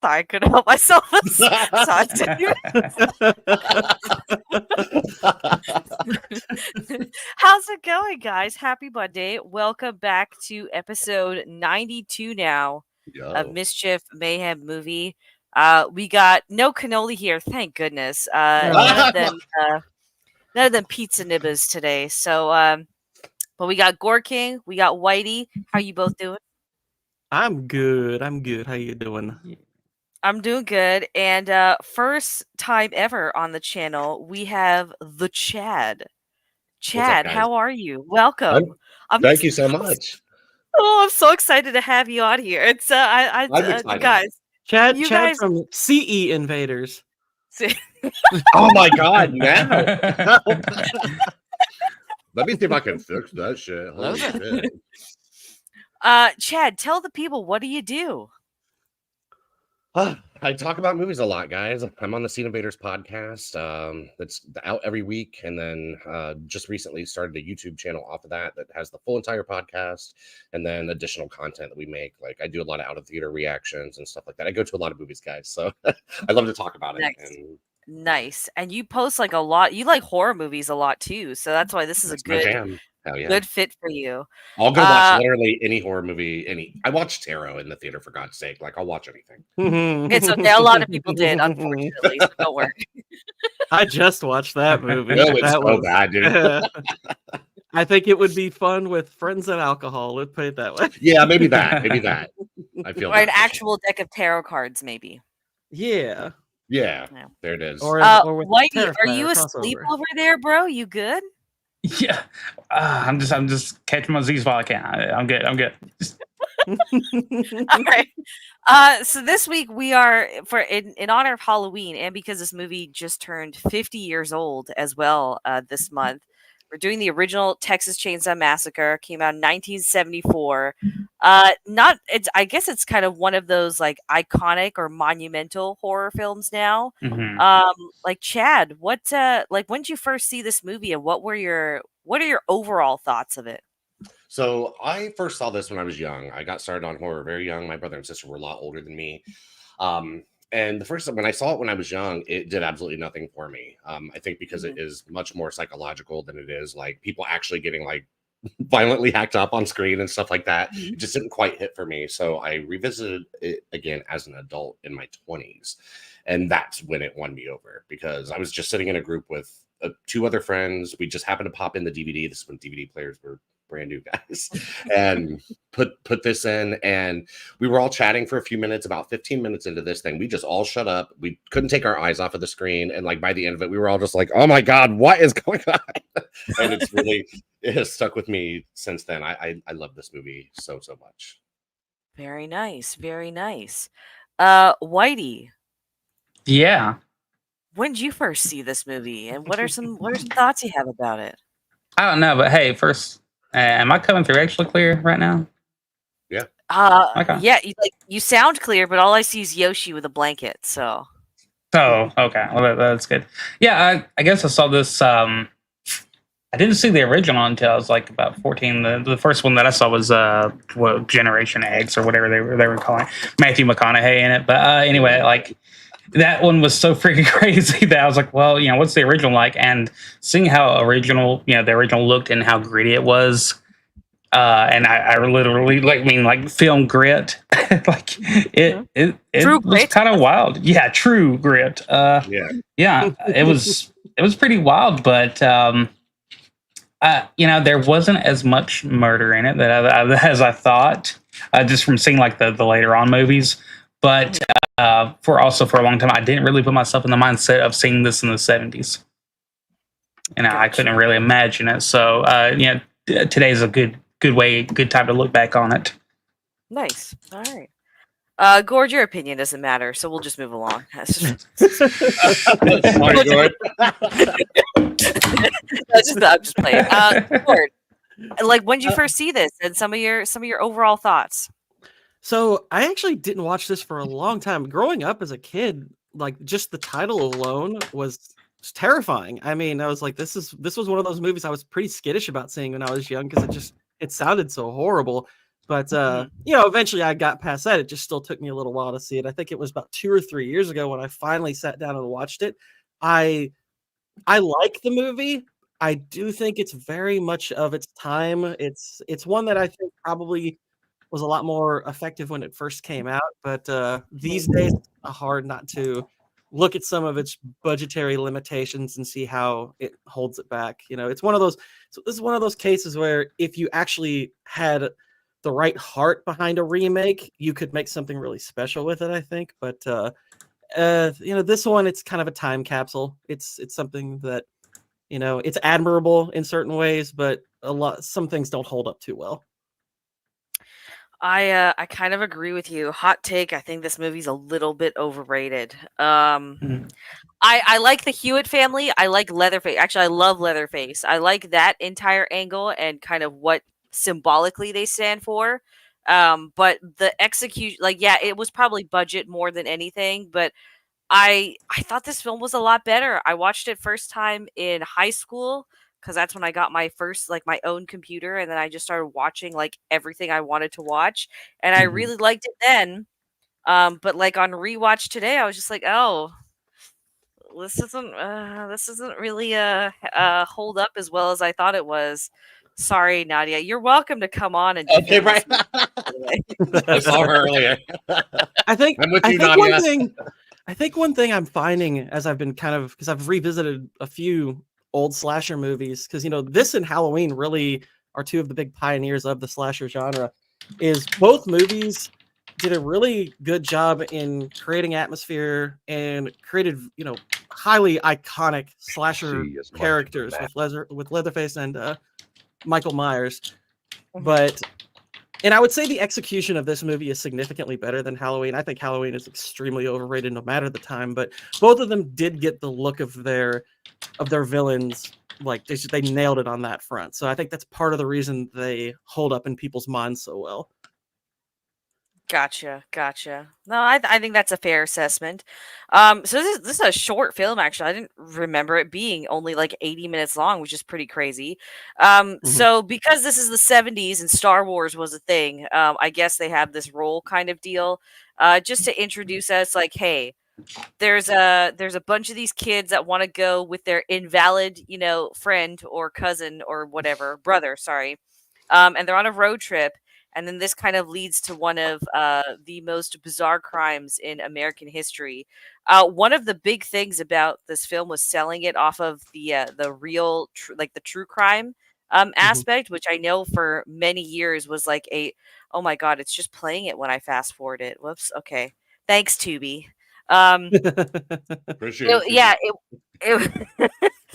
I couldn't help myself. How's it going, guys? Happy Monday. Welcome back to episode 92 now of Mischief Mayhem Movie. We got no cannoli here, thank goodness. None of them pizza nibbas today. So, but we got Gore King, we got Whitey. How you both doing? I'm good. How you doing? I'm doing good. And first time ever on the channel, we have the Chad. Chad, how are you? Welcome. Thank you so much. Oh, I'm so excited to have you on here. It's I'm excited. Guys. Chad from CE Invaders. Oh my God, now. Let me see if I can fix that shit. Holy shit. Chad, tell the people, what do you do? I talk about movies a lot, guys. I'm on the Scene Invaders podcast. That's out every week, and then just recently started a YouTube channel off of that has the full entire podcast, and then additional content that we make. Like I do a lot of out of theater reactions and stuff like that. I go to a lot of movies, guys, so I love to talk about it. Nice. And you post like a lot. You like horror movies a lot too, so that's why this is a good. Good fit for you. I'll go watch literally any horror movie. I watch Tarot in the theater, for God's sake. Like I'll watch anything. It's okay. A lot of people did, unfortunately. So don't worry. I just watched that movie. No, it's so bad, dude. I think it would be fun with friends and alcohol. Let's put it that way. Yeah, maybe that. I feel. Or an actual deck of tarot cards, maybe. Yeah. Yeah. There it is. Or Whitey, are you asleep over there, bro? You good? Yeah, I'm just catching my Z's while I can. I'm good. All right. So this week we are in honor of Halloween, and because this movie just turned 50 years old as well this month, we're doing the original Texas Chain Saw Massacre. Came out in 1974. I guess it's kind of one of those like iconic or monumental horror films now. Mm-hmm. Like Chad, when did you first see this movie, and what are your overall thoughts of it? So I first saw this when I was young. I got started on horror very young. My brother and sister were a lot older than me. And the first time when I saw it when I was young, it did absolutely nothing for me. I think because it is much more psychological than it is like people actually getting like violently hacked up on screen and stuff like that. It just didn't quite hit for me. So I revisited it again as an adult in my 20s. And that's when it won me over, because I was just sitting in a group with two other friends. We just happened to pop in the DVD. This is when DVD players were brand new, guys, and put this in, and we were all chatting for a few minutes. About 15 minutes into this thing, we just all shut up. We couldn't take our eyes off of the screen, and like by the end of it, we were all just like, oh my God, what is going on? And it has stuck with me since then. I love this movie so much. Very nice. Whitey, yeah, when did you first see this movie, and what are some thoughts you have about it? I don't know, but hey, first, am I coming through actually clear right now? Yeah. Okay. Yeah, you sound clear, but all I see is Yoshi with a blanket. So. Oh, okay. Well, that's good. Yeah, I guess I saw this. I didn't see the original until I was like about 14. The first one that I saw was Generation X or whatever they were calling it. Matthew McConaughey in it. But anyway, like that one was so freaking crazy that I was like, well, what's the original like? And seeing how the original looked and how gritty it was. And I literally like film grit. Like it was kind of wild. Yeah, true grit. Yeah, it was pretty wild, but there wasn't as much murder in it as I thought, just from seeing like the later on movies. But for a long time, I didn't really put myself in the mindset of seeing this in the 70s. I couldn't really imagine it. So today's a good time to look back on it. Nice. All right. Gord, your opinion doesn't matter, so we'll just move along. Sorry, Gord. I'm just playing. Gord, like, when did you first see this, and some of your overall thoughts? So I actually didn't watch this for a long time. Growing up as a kid, like just the title alone was terrifying. I mean, I was like, this was one of those movies I was pretty skittish about seeing when I was young, because it sounded so horrible. But eventually I got past that. It just still took me a little while to see it. I think it was about 2 or 3 years ago when I finally sat down and watched it. I like the movie. I do think it's very much of its time. It's one that I think probably was a lot more effective when it first came out, but these days it's hard not to look at some of its budgetary limitations and see how it holds it back. It's one of those. So this is one of those cases where if you actually had the right heart behind a remake, you could make something really special with it, I think. But this one, it's kind of a time capsule. It's something that it's admirable in certain ways, but some things don't hold up too well. I kind of agree with you. Hot take. I think this movie's a little bit overrated. I like the Hewitt family. I like Leatherface. Actually, I love Leatherface. I like that entire angle and kind of what symbolically they stand for. But the execution, it was probably budget more than anything. But I thought this film was a lot better. I watched it first time in high school because that's when I got my first my own computer, and then I just started watching everything I wanted to watch, and I really liked it then. But on rewatch today, I was just like, oh, this isn't really hold up as well as I thought it was. Sorry, Nadia. You're welcome to come on and okay, right. I saw her earlier. I think I'm with you, Nadia. I think one thing I'm finding as I've been because I've revisited a few old slasher movies, because this and Halloween really are two of the big pioneers of the slasher genre, is both movies did a really good job in creating atmosphere and created highly iconic slasher characters with Leatherface and Michael Myers. And I would say the execution of this movie is significantly better than Halloween. I think Halloween is extremely overrated no matter the time, but both of them did get the look of their villains. They nailed it on that front. So I think that's part of the reason they hold up in people's minds so well. Gotcha. No, I think that's a fair assessment. So this is a short film, actually. I didn't remember it being only 80 minutes long, which is pretty crazy. So because this is the 70s and Star Wars was a thing, I guess they have this role kind of deal, just to introduce us. Hey, there's a bunch of these kids that want to go with their invalid, friend or cousin or whatever, brother, sorry, and they're on a road trip. And then this kind of leads to one of the most bizarre crimes in American history. One of the big things about this film was selling it off of the real, the true crime aspect, which I know for many years was oh my God, it's just playing it when I fast forward it. Whoops. Okay. Thanks, Tubi. Appreciate it. Yeah.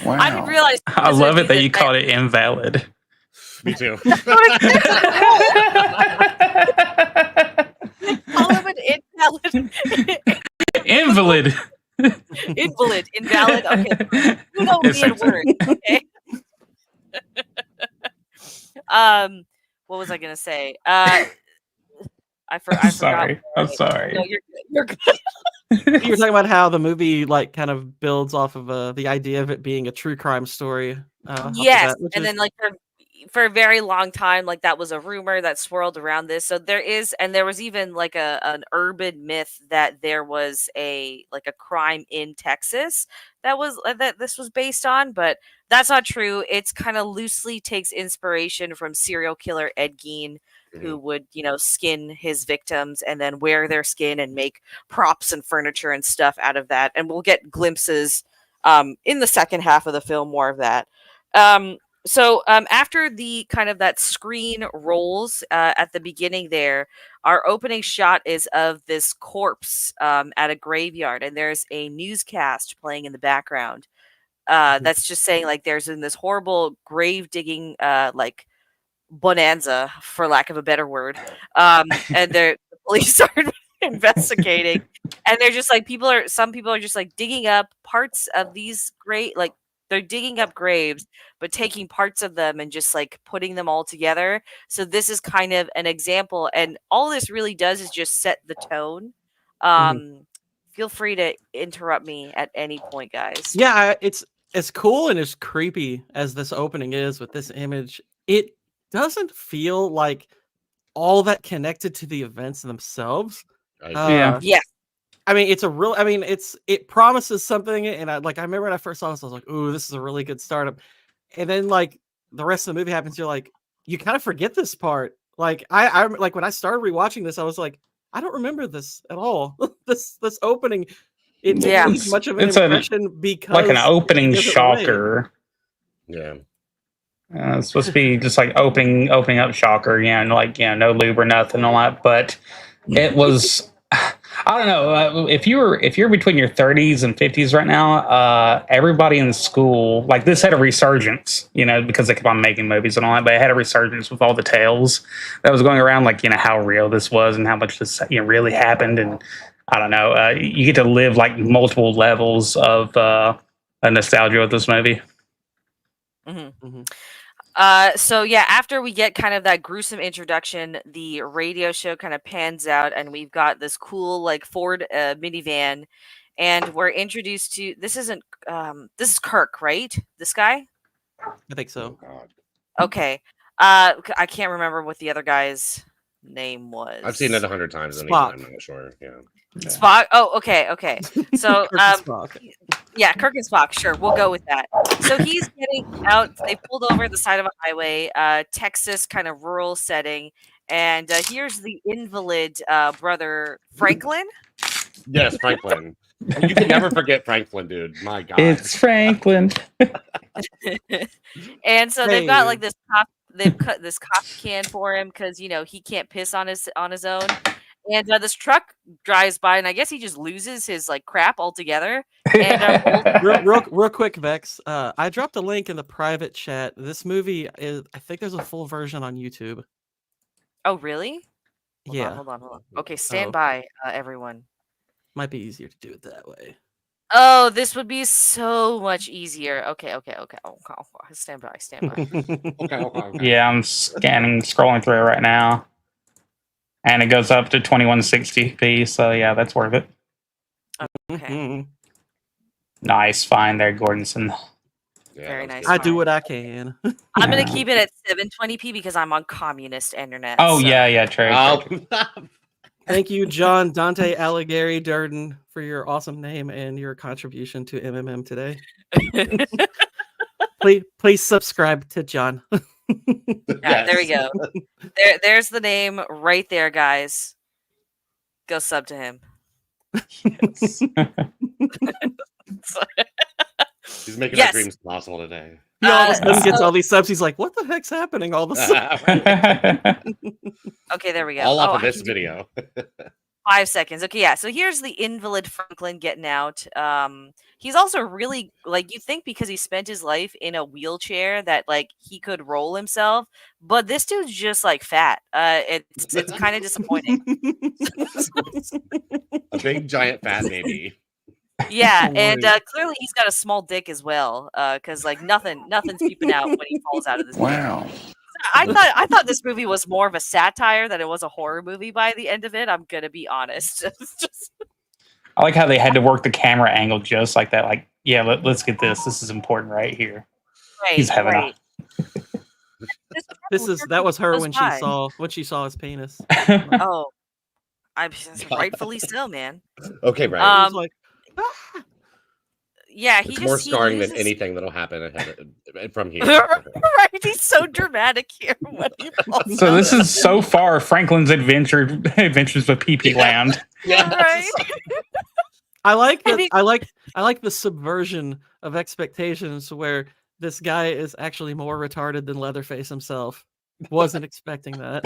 Wow. I didn't realize. I love it that you called it invalid. Me too. Call him an invalid. Invalid. Invalid. Okay. You know me in word. Okay. What was I gonna say? I sorry. forgot. I'm sorry. No, you're good. You were talking about how the movie kind of builds off of the idea of it being a true crime story. Yes, and then for a very long time, that was a rumor that swirled around this. So there was even an urban myth that there was a crime in Texas that this was based on, but that's not true. It's kind of loosely takes inspiration from serial killer Ed Gein, who would skin his victims and then wear their skin and make props and furniture and stuff out of that. And we'll get glimpses in the second half of the film, more of that. So after the kind of that screen rolls at the beginning there, our opening shot is of this corpse at a graveyard, and there's a newscast playing in the background that's just saying there's in this horrible grave digging bonanza, for lack of a better word, and the police are investigating, and they're just some people are just digging up parts of these they're digging up graves, but taking parts of them and just putting them all together. So this is kind of an example. And all this really does is just set the tone. Feel free to interrupt me at any point, guys. Yeah, it's as cool and as creepy as this opening is with this image. It doesn't feel like all that connected to the events themselves. Yeah. I mean, it promises something, and I remember when I first saw this, I was like, "Ooh, this is a really good startup." And then like the rest of the movie happens, you're like, you kind of forget this part. Like I like when I started rewatching this, I was like, I don't remember this at all. this opening, it didn't leave much of an impression because like an opening it shocker. Yeah. It's supposed to be just like opening up shocker, and like no lube or nothing, all that. But it was, I don't know. If you're between your 30s and 50s right now, everybody in school, like, this had a resurgence, because they kept on making movies and all that. But it had a resurgence with all the tales that was going around, like how real this was and how much this really happened. And I don't know. You get to live like multiple levels of nostalgia with this movie. Mm-hmm. Mm-hmm. So yeah, after we get kind of that gruesome introduction, the radio show kind of pans out, and we've got this cool like Ford minivan, and we're introduced to this is Kirk, right? This guy? I think so. Oh, God. Okay. I can't remember what the other guy's name was. I've seen it 100 times. Spock. I'm not sure. Yeah. Spock. Oh, okay. So, Spock. Yeah, Kirk and Spock. Sure, we'll go with that. So he's getting out. They pulled over the side of a highway, Texas kind of rural setting, and here's the invalid brother Franklin. Yes, Franklin. You can never forget Franklin, dude. My God, it's Franklin. And so they've got like this cop. They've cut this coffee can for him because he can't piss on his own. And this truck drives by, and I guess he just loses his like crap altogether. And real quick, Vex. I dropped a link in the private chat. This movie is. I think there's a full version on YouTube. Oh, really? Hold on. Okay, stand by, everyone. Might be easier to do it that way. Oh, this would be so much easier. Okay. Oh, stand by. Okay. Yeah, I'm scrolling through it right now. And it goes up to 2160p, so yeah, that's worth it. Okay. Nice find there, Gordonson. Yeah, very nice. I do what I can. I'm gonna keep it at 720p because I'm on communist internet. Oh so. yeah, true. Thank you, John Dante Alighieri Durden, for your awesome name and your contribution to MMM today. please subscribe to John. Yeah, there we go. There's the name right there, guys. Go sub to him. Yes. He's making our dreams possible today. He all of a sudden gets all these subs. He's like, "What the heck's happening?" All of a sudden. Okay, there we go. All off of this video. 5 seconds. Okay, yeah. So here's the invalid Franklin getting out. He's also really you think because he spent his life in a wheelchair that he could roll himself, but this dude's just fat. It's kind of disappointing. A big giant fat baby. Yeah, and clearly he's got a small dick as well, because nothing's peeping out when he falls out of this. Wow. I thought this movie was more of a satire than it was a horror movie by the end of it. I'm gonna be honest. I like how they had to work the camera angle just like that. Like, yeah, let's get this. This is important right here. Right, he's having right. That was her when she saw his penis. Oh, rightfully so, man. Okay, right. Yeah, it's more scarring than anything that'll happen from here. Right, he's so dramatic here. So this is so far Franklin's adventures with PP Land. Yeah, right. I like the subversion of expectations where this guy is actually more retarded than Leatherface himself. Wasn't expecting that.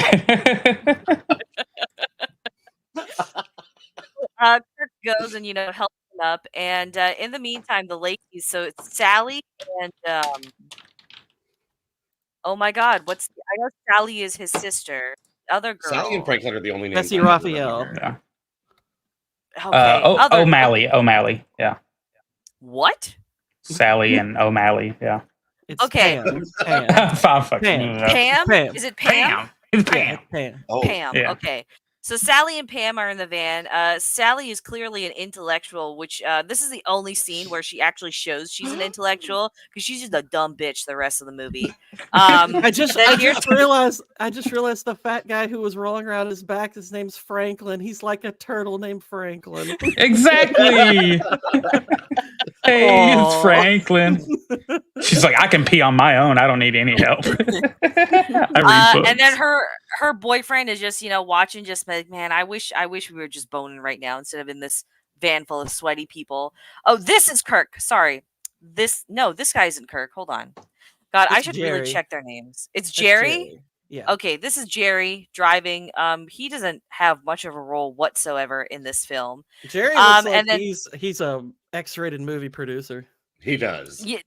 Kirk goes and helps him up, and in the meantime, the ladies. So it's Sally and oh my God, I know Sally is his sister. The other girl. Sally and Franklin are the only names. Bessie Raphael. Yeah. Okay. O'Malley. Yeah. What? Sally and O'Malley. Yeah. It's okay. Pam. Pam? Is it Pam? It's Pam. Pam. Oh. Pam. Yeah. Okay. So Sally and Pam are in the van. Sally is clearly an intellectual, which this is the only scene where she actually shows she's an intellectual because she's just a dumb bitch the rest of the movie. I just realized the fat guy who was rolling around his back, his name's Franklin. He's like a turtle named Franklin. Exactly. Hey, it's Franklin. She's like, I can pee on my own. I don't need any help. And then her boyfriend is just, watching, just like, man, I wish we were just boning right now instead of in this van full of sweaty people. Oh, this is Kirk. Sorry. This guy isn't Kirk. Hold on. God, I should really check their names. It's Jerry? Yeah. Okay, this is Jerry driving. He doesn't have much of a role whatsoever in this film. Jerry looks like he's a X-rated movie producer. He does. Yeah,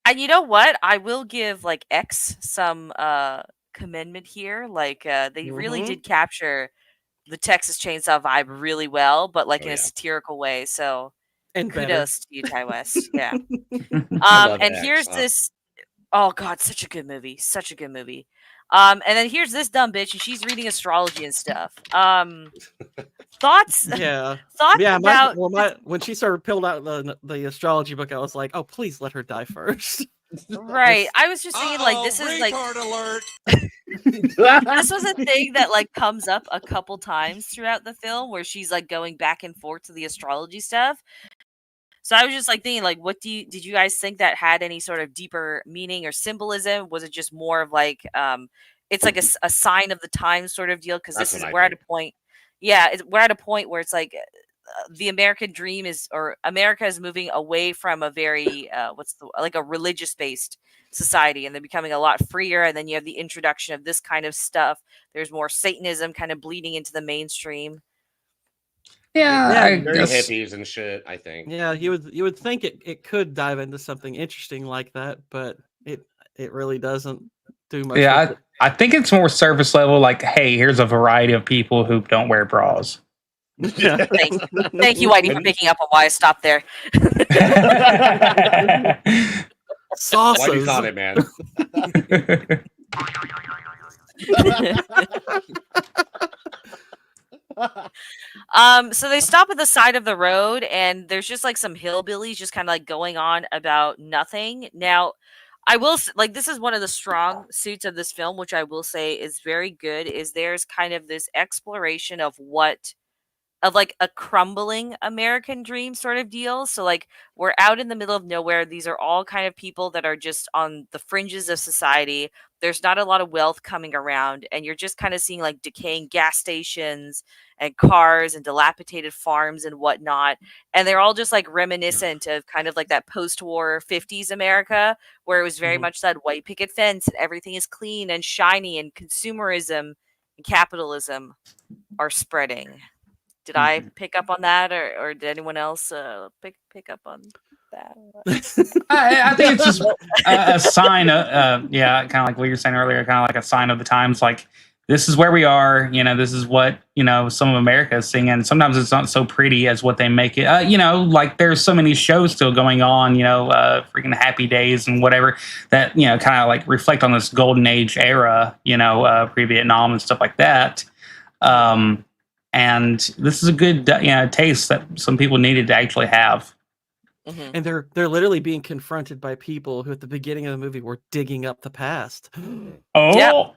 and you know what? I will give like X some commendment here. Like they really did capture the Texas Chainsaw vibe really well, but like in a satirical way. So kudos to you, Ty West. Yeah. And here's this. Oh God, such a good movie. Such a good movie. And then here's this dumb bitch, and she's reading astrology and stuff. Thoughts? Yeah. Thoughts about when she started pulling out the astrology book, I was like, oh, please let her die first. Right. I was just thinking, like, this is like alert. this was a thing that like comes up a couple times throughout the film where she's like going back and forth to the astrology stuff. So I was just like thinking, like, did you guys think that had any sort of deeper meaning or symbolism? Was it just more of like, it's like a sign of the times sort of deal? Because we're at a point, we're at a point where it's like the American dream America is moving away from a very, like a religious based society, and they're becoming a lot freer. And then you have the introduction of this kind of stuff. There's more Satanism kind of bleeding into the mainstream. Yeah, very hippies and shit, I think. Yeah, you would think it could dive into something interesting like that, but it really doesn't do much. Yeah, I think it's more surface level, like, hey, here's a variety of people who don't wear bras. Yeah. Thank you, Whitey, for picking up on why I stopped there. Sauces. Whitey's on it, man. So they stop at the side of the road, and there's just like some hillbillies just kind of like going on about nothing. Now, I will like, this is one of the strong suits of this film, which I will say is very good, is there's kind of this exploration of like a crumbling American dream sort of deal. So like, we're out in the middle of nowhere. These are all kind of people that are just on the fringes of society. There's not a lot of wealth coming around, and you're just kind of seeing like decaying gas stations and cars and dilapidated farms and whatnot. And they're all just like reminiscent of kind of like that post-war 50s America, where it was very much that white picket fence and everything is clean and shiny, and consumerism and capitalism are spreading. Did I pick up on that, or did anyone else pick up on that? I think it's just a sign of, kind of like what you were saying earlier, kind of like a sign of the times. Like, this is where we are. This is what some of America is seeing, and sometimes it's not so pretty as what they make it. Like there's so many shows still going on. Freaking Happy Days and whatever that kind of like reflect on this golden age era. Pre-Vietnam and stuff like that. And this is a good taste that some people needed to actually have. Mm-hmm. And they're literally being confronted by people who at the beginning of the movie were digging up the past. Oh, yep.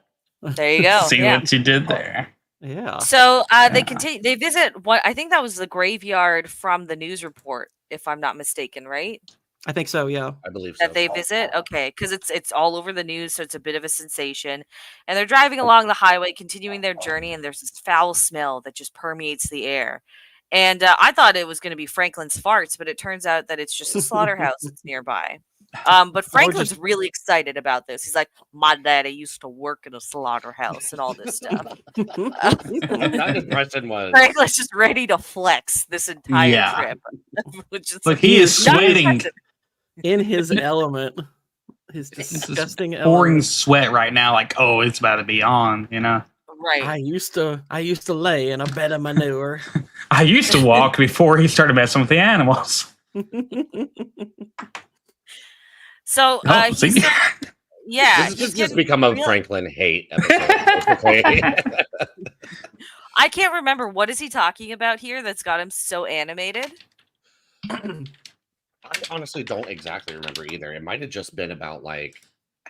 There you go. See what you did there. Yeah. So they continue. They visit I think that was the graveyard from the news report, if I'm not mistaken, right? I think so, yeah. I believe so. That they visit? Okay, because it's all over the news, so it's a bit of a sensation. And they're driving along the highway, continuing their journey, and there's this foul smell that just permeates the air. And I thought it was going to be Franklin's farts, but it turns out that it's just a slaughterhouse that's nearby. But Franklin's really excited about this. He's like, my daddy used to work in a slaughterhouse and all this stuff. That impression was... Franklin's just ready to flex this entire trip. Which is like, he is sweating. In his element, his disgusting pouring sweat right now. Like, oh, it's about to be on. Right. I used to lay in a bed of manure. I used to walk before he started messing with the animals. So, this has just become a Franklin hate episode. I can't remember, what is he talking about here that's got him so animated? I honestly don't exactly remember either. It might have just been about like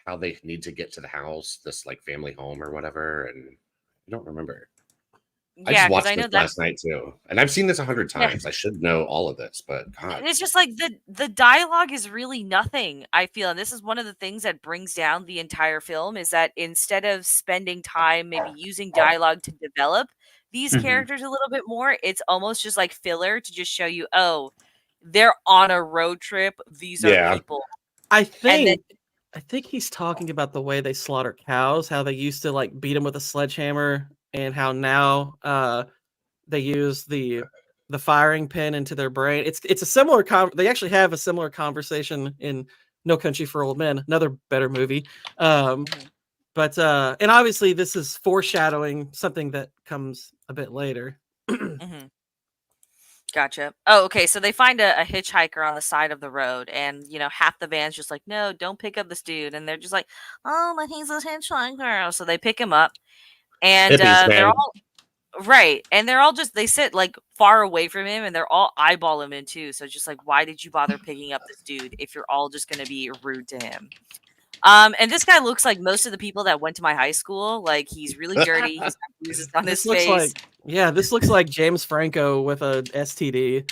how they need to get to the house, this like family home or whatever, and I don't remember. I Yeah, just because watched I know this that. last night too, and I've seen this 100 Yeah. times. I should know all of this, but God, And it's just like the dialogue is really nothing, I feel. And this is one of the things that brings down the entire film, is that instead of spending time maybe using dialogue to develop these Mhm. characters a little bit more, it's almost just like filler to just show you, oh, they're on a road trip. These are yeah, people. I And then think he's talking about the way they slaughter cows, how they used to like beat them with a sledgehammer, and how now they use the firing pin into their brain. It's a similar they actually have a similar conversation in No Country for Old Men, another better movie. But and obviously this is foreshadowing something that comes a bit later. Mhm. Gotcha. Oh, okay. So they find a hitchhiker on the side of the road, and half the van's just like, "No, don't pick up this dude," and they're just like, "Oh, but he's a hitchhiker." So they pick him up, and hippies, they're man. all right, and they're all just they sit like far away from him, and they're all eyeball him in too. So it's just like, why did you bother picking up this dude if you're all just gonna be rude to him? And this guy looks like most of the people that went to my high school. Like, he's really dirty. He's got bruises on his This looks face. this looks like James Franco with a STD.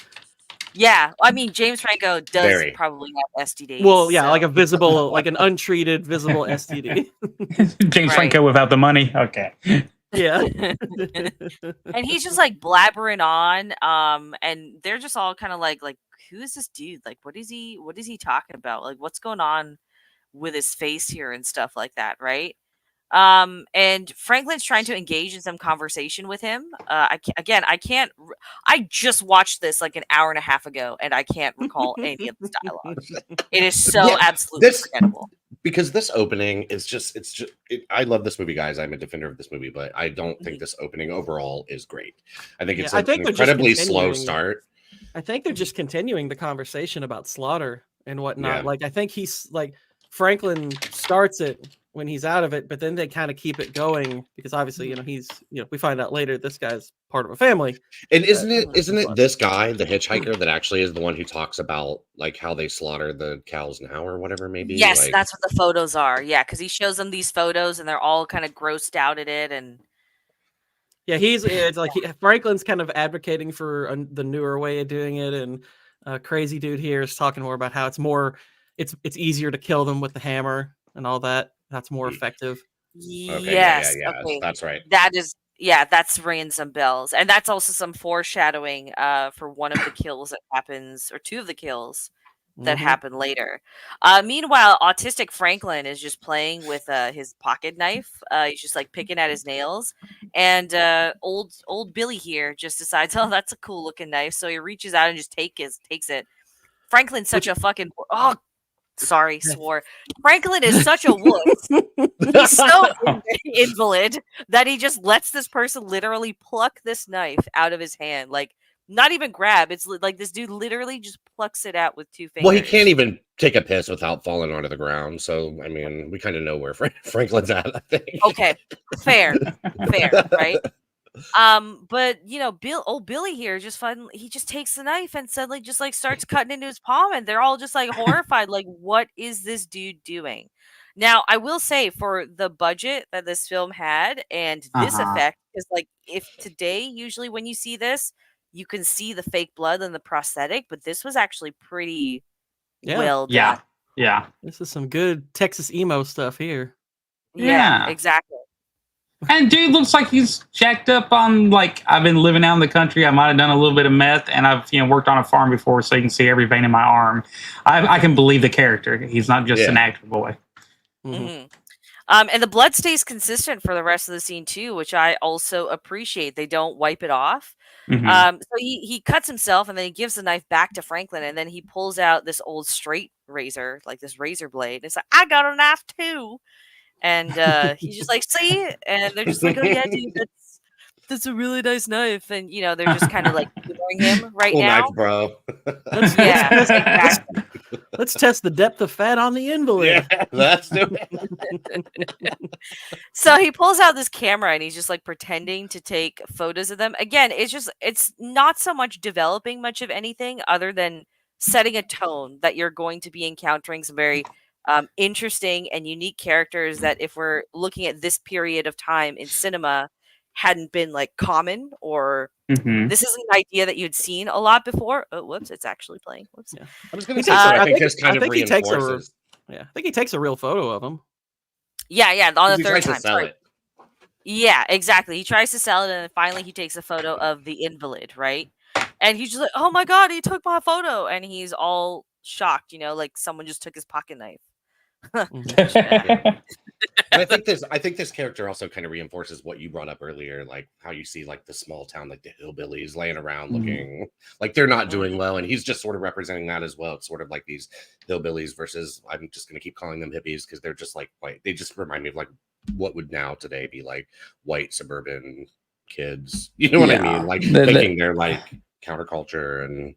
Yeah, I mean, James Franco does Very. probably have STDs. Well, yeah, so. like a visible, like an untreated visible STD. James Right. Franco without the money. Okay. Yeah. And he's just like blabbering on, and they're just all kind of like, who is this dude? Like, what is he talking about? Like, what's going on with his face here and stuff like that, right? And Franklin's trying to engage in some conversation with him. I just watched this like an hour and a half ago, and I can't recall any of this dialogue. It is so absolutely forgettable. Because this opening is just, I love this movie, guys. I'm a defender of this movie, but I don't think this opening overall is great. I think it's an incredibly slow start. I think they're just continuing the conversation about slaughter and whatnot. Yeah. Like, I think he's like, Franklin starts it when he's out of it, but then they kind of keep it going because obviously, he's, we find out later this guy's part of a family. And isn't it this guy, the hitchhiker, that actually is the one who talks about like how they slaughter the cows now or whatever, maybe? Yes, like, that's what the photos are. Yeah, because he shows them these photos and they're all kind of grossed out at it. And yeah, it's like Franklin's kind of advocating for the newer way of doing it, and crazy dude here is talking more about how it's easier to kill them with the hammer and all that. That's more effective. Okay, yes, yeah, okay, that's right. That's ringing some bells, and that's also some foreshadowing for one of the kills that happens, or two of the kills that happen later. Meanwhile, autistic Franklin is just playing with his pocket knife. He's just like picking at his nails, and old Billy here just decides, oh, that's a cool looking knife. So he reaches out and just takes it. Franklin's such a fucking swore. Franklin is such a wuss. He's so invalid that he just lets this person literally pluck this knife out of his hand. Like, not even grab. It's like this dude literally just plucks it out with two fingers. Well, he can't even take a piss without falling onto the ground. So, I mean, we kind of know where Franklin's at, I think. Okay, fair, right? But old Billy here he just takes the knife and suddenly just like starts cutting into his palm, and they're all just like horrified, like, what is this dude doing? Now, I will say, for the budget that this film had and this effect, is like, if today, usually when you see this, you can see the fake blood and the prosthetic, but this was actually pretty well done. Yeah. This is some good Texas emo stuff here. Yeah, exactly. And dude looks like he's jacked up on, like, I've been living out in the country. I might have done a little bit of meth, and I've worked on a farm before, so you can see every vein in my arm. I can believe the character. He's not just an actor boy. Mm-hmm. And the blood stays consistent for the rest of the scene too, which I also appreciate. They don't wipe it off. So he cuts himself, and then he gives the knife back to Franklin, and then he pulls out this old straight razor, like this razor blade. And it's like, I got a knife too. And he's just like, see? And they're just like, oh yeah, dude, that's a really nice knife. And they're just kind of like ignoring him right now. Knife, bro. Yeah, exactly. Let's test the depth of fat on the invalid. Yeah, that's it. So he pulls out this camera and he's just like pretending to take photos of them. Again, it's not so much developing much of anything other than setting a tone that you're going to be encountering some very interesting and unique characters that, if we're looking at this period of time in cinema, hadn't been like common, or this is an idea that you'd seen a lot before. Oh, whoops, it's actually playing. Whoops. Yeah. I was going to say, so I think this kind of reinforces. I think he takes a real photo of him. Yeah, on the third time. To sell it. Yeah, exactly. He tries to sell it, and then finally he takes a photo of the invalid, right? And he's just like, "Oh my god, he took my photo!" And he's all shocked, like someone just took his pocket knife. And I think this character also kind of reinforces what you brought up earlier, like how you see like the small town, like the hillbillies laying around looking like they're not doing well, and he's just sort of representing that as well. It's sort of like these hillbillies versus, I'm just going to keep calling them hippies because they're just like white. They just remind me of like what would now today be like white suburban kids. You know what I mean? Like thinking they're like counterculture. And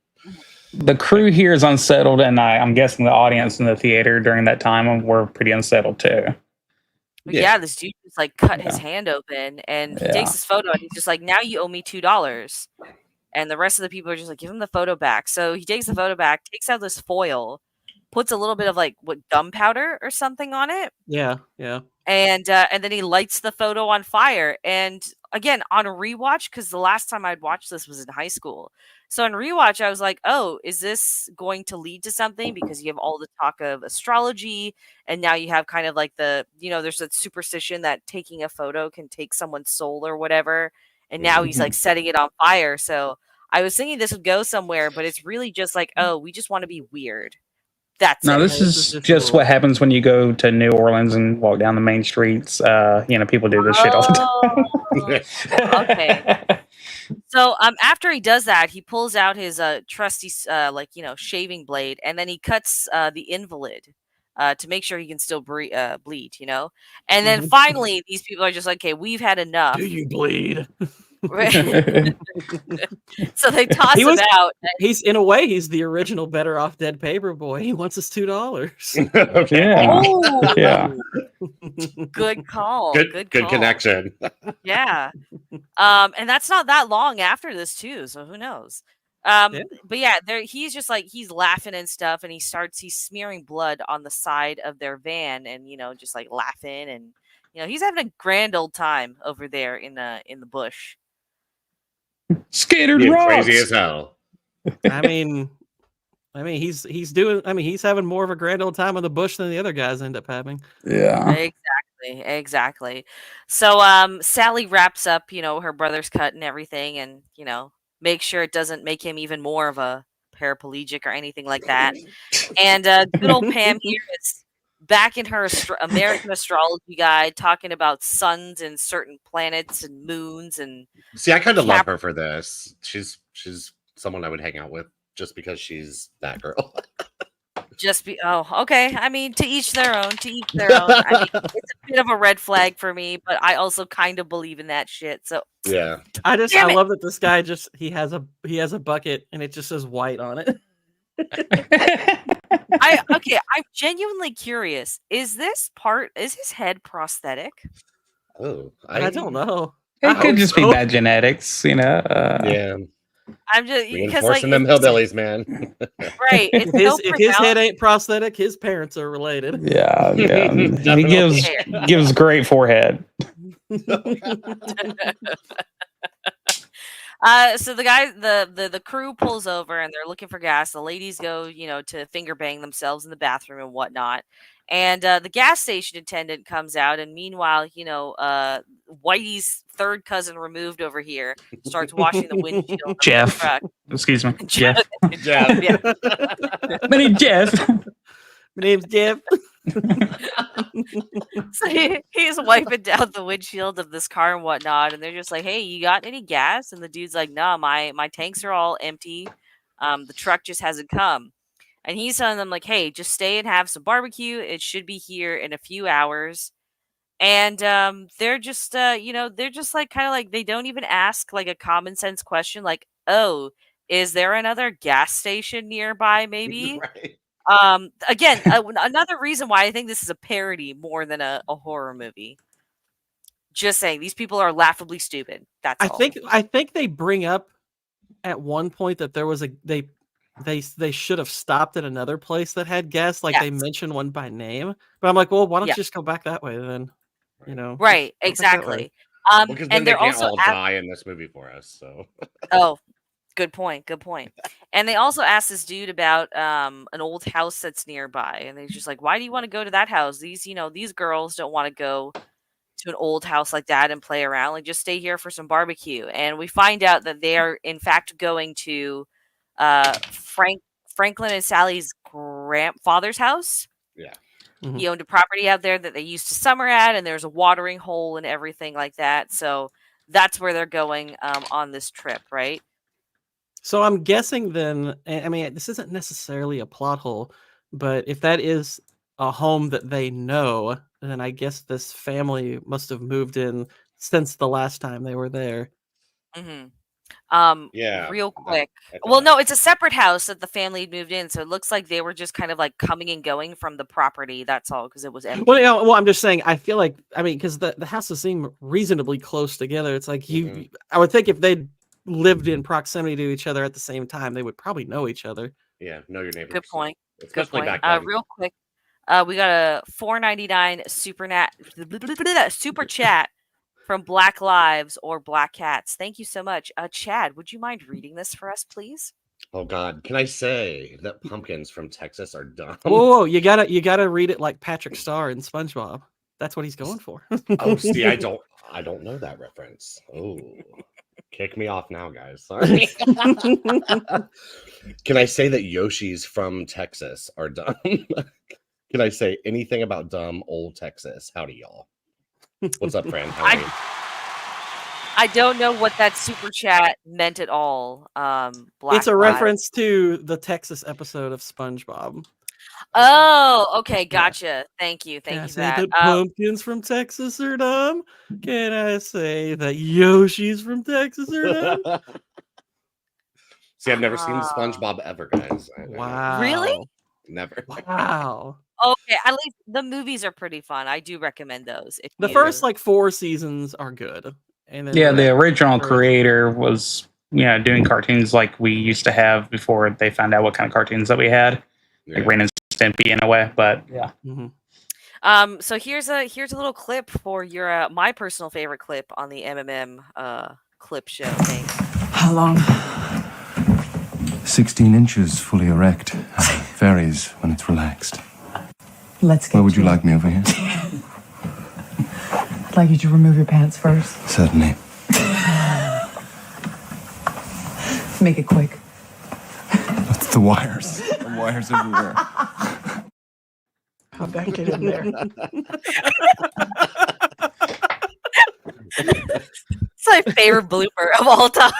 the crew here is unsettled, and I'm guessing the audience in the theater during that time were pretty unsettled too. Yeah, this dude just like cut his hand open, and he takes his photo, and he's just like, "Now you owe me $2." And the rest of the people are just like, "Give him the photo back." So he takes the photo back, takes out this foil, puts a little bit of like gunpowder or something on it. Yeah. And then he lights the photo on fire. And again, on a rewatch, because the last time I'd watched this was in high school. So on rewatch, I was like, oh, is this going to lead to something? Because you have all the talk of astrology, and now you have kind of like there's that superstition that taking a photo can take someone's soul or whatever. And now he's like setting it on fire. So I was thinking this would go somewhere, but it's really just like, oh, we just want to be weird. That's no, this is just what happens when you go to New Orleans and walk down the main streets. People do this shit all the time. Okay. So after he does that, he pulls out his trusty shaving blade, and then he cuts the invalid to make sure he can still bleed, And then finally, these people are just like, okay, we've had enough. Do you bleed? So they toss him out. He's in a way, he's the original Better Off Dead Paperboy. He wants his $2. Yeah. Oh, yeah. Good call. Good connection. Yeah. And that's not that long after this too, so who knows? But yeah, he's just like, he's laughing and stuff, and he's smearing blood on the side of their van, and just like laughing, and he's having a grand old time over there in the bush. Scattered rocks. Crazy as hell. I mean, he's having more of a grand old time in the bush than the other guys end up having. Yeah. Exactly. So Sally wraps up, her brother's cut and everything, and make sure it doesn't make him even more of a paraplegic or anything like that. And good old Pam here is back in her American astrology guide, talking about suns and certain planets and moons. And see, I kind of love her for this. She's someone I would hang out with just because she's that girl. Okay. I mean, to each their own. I mean, it's a bit of a red flag for me, but I also kind of believe in that shit. So yeah, I love that this guy he has a bucket and it just says white on it. I'm genuinely curious. Is his head prosthetic? Oh, I don't know. It could just be bad genetics, Yeah. I'm just reinforcing them hillbillies, man. Right. If his head ain't prosthetic, his parents are related. Yeah. He gives great forehead. So the guy, the crew pulls over and they're looking for gas. The ladies go, to finger bang themselves in the bathroom and whatnot. And the gas station attendant comes out, and meanwhile, Whitey's third cousin removed over here starts washing the windshield. Jeff. Of the truck. Excuse me. Jeff. Yeah. My name's Jeff. My name's Jeff. So he's wiping down the windshield of this car and whatnot, and they're just like, "Hey, you got any gas?" And the dude's like, "Nah, my tanks are all empty. The truck just hasn't come." And he's telling them like, "Hey, just stay and have some barbecue. It should be here in a few hours." And they're just they're just like kind of like, they don't even ask like a common sense question like, "Oh, is there another gas station nearby maybe?" Right. Again, another reason why I think this is a parody more than a horror movie. Just saying, these people are laughably stupid. That's all. I think they bring up at one point that there was they should have stopped at another place that had guests, like they mentioned one by name. But I'm like, well, why don't you just go back that way then? You know, right? Exactly. Because then they can't all die in this movie for us. So. Oh, good point. Good point. And they also asked this dude about an old house that's nearby, and they're just like, "Why do you want to go to that house? These girls don't want to go to an old house like that and play around. Like, just stay here for some barbecue." And we find out that they are in fact going to Franklin and Sally's grandfather's house. Yeah. Mm-hmm. He owned a property out there that they used to summer at, and there's a watering hole and everything like that. So that's where they're going on this trip, right? So I'm guessing then, I mean, this isn't necessarily a plot hole, but if that is a home that they know, then I guess this family must have moved in since the last time they were there. Mm-hmm. Yeah. Real quick. Well, no, it's a separate house that the family had moved in, so it looks like they were just kind of like coming and going from the property. That's all, because it was empty. Well, yeah, well, I'm just saying. I feel like, I mean, because the houses seem reasonably close together. It's like I would think if they lived in proximity to each other at the same time, they would probably know each other. Yeah, know your neighbors. Good point. Especially Good point. back then. Real quick, we got a $4.99 super chat from Black Lives or Black Cats. Thank you so much. Chad, would you mind reading this for us, please? Oh God, can I say that pumpkins from Texas are dumb? Whoa, you gotta read it like Patrick Star in SpongeBob. That's what he's going for. Oh, see, I don't know that reference. Oh, kick me off now, guys. Sorry. Can I say that Yoshis from Texas are dumb? Can I say anything about dumb old Texas? Howdy, y'all. What's up, friend? How are you? I don't know what that super chat meant at all. It's a reference to the Texas episode of SpongeBob. Oh, okay, gotcha. Thank you. Thank you for that. The pumpkins from Texas are dumb? Can I say that Yoshi's from Texas are dumb? See, I've never seen SpongeBob ever, guys. Wow. Really? Never. Wow. Okay, at least the movies are pretty fun. I do recommend those. The first 4 seasons are good. And then the original creator was doing cartoons like we used to have before they found out what kind of cartoons that we had, like Ren and Stimpy in a way. But yeah. Mm-hmm. So here's a little clip for your my personal favorite clip on the MMM clip show thing. How long? 16 inches, fully erect. Varies when it's relaxed. Let's get Where would you like me, over here? I'd like you to remove your pants first. Certainly. Make it quick. That's the wires. The wires everywhere. I'll back it in there. It's my favorite blooper of all time.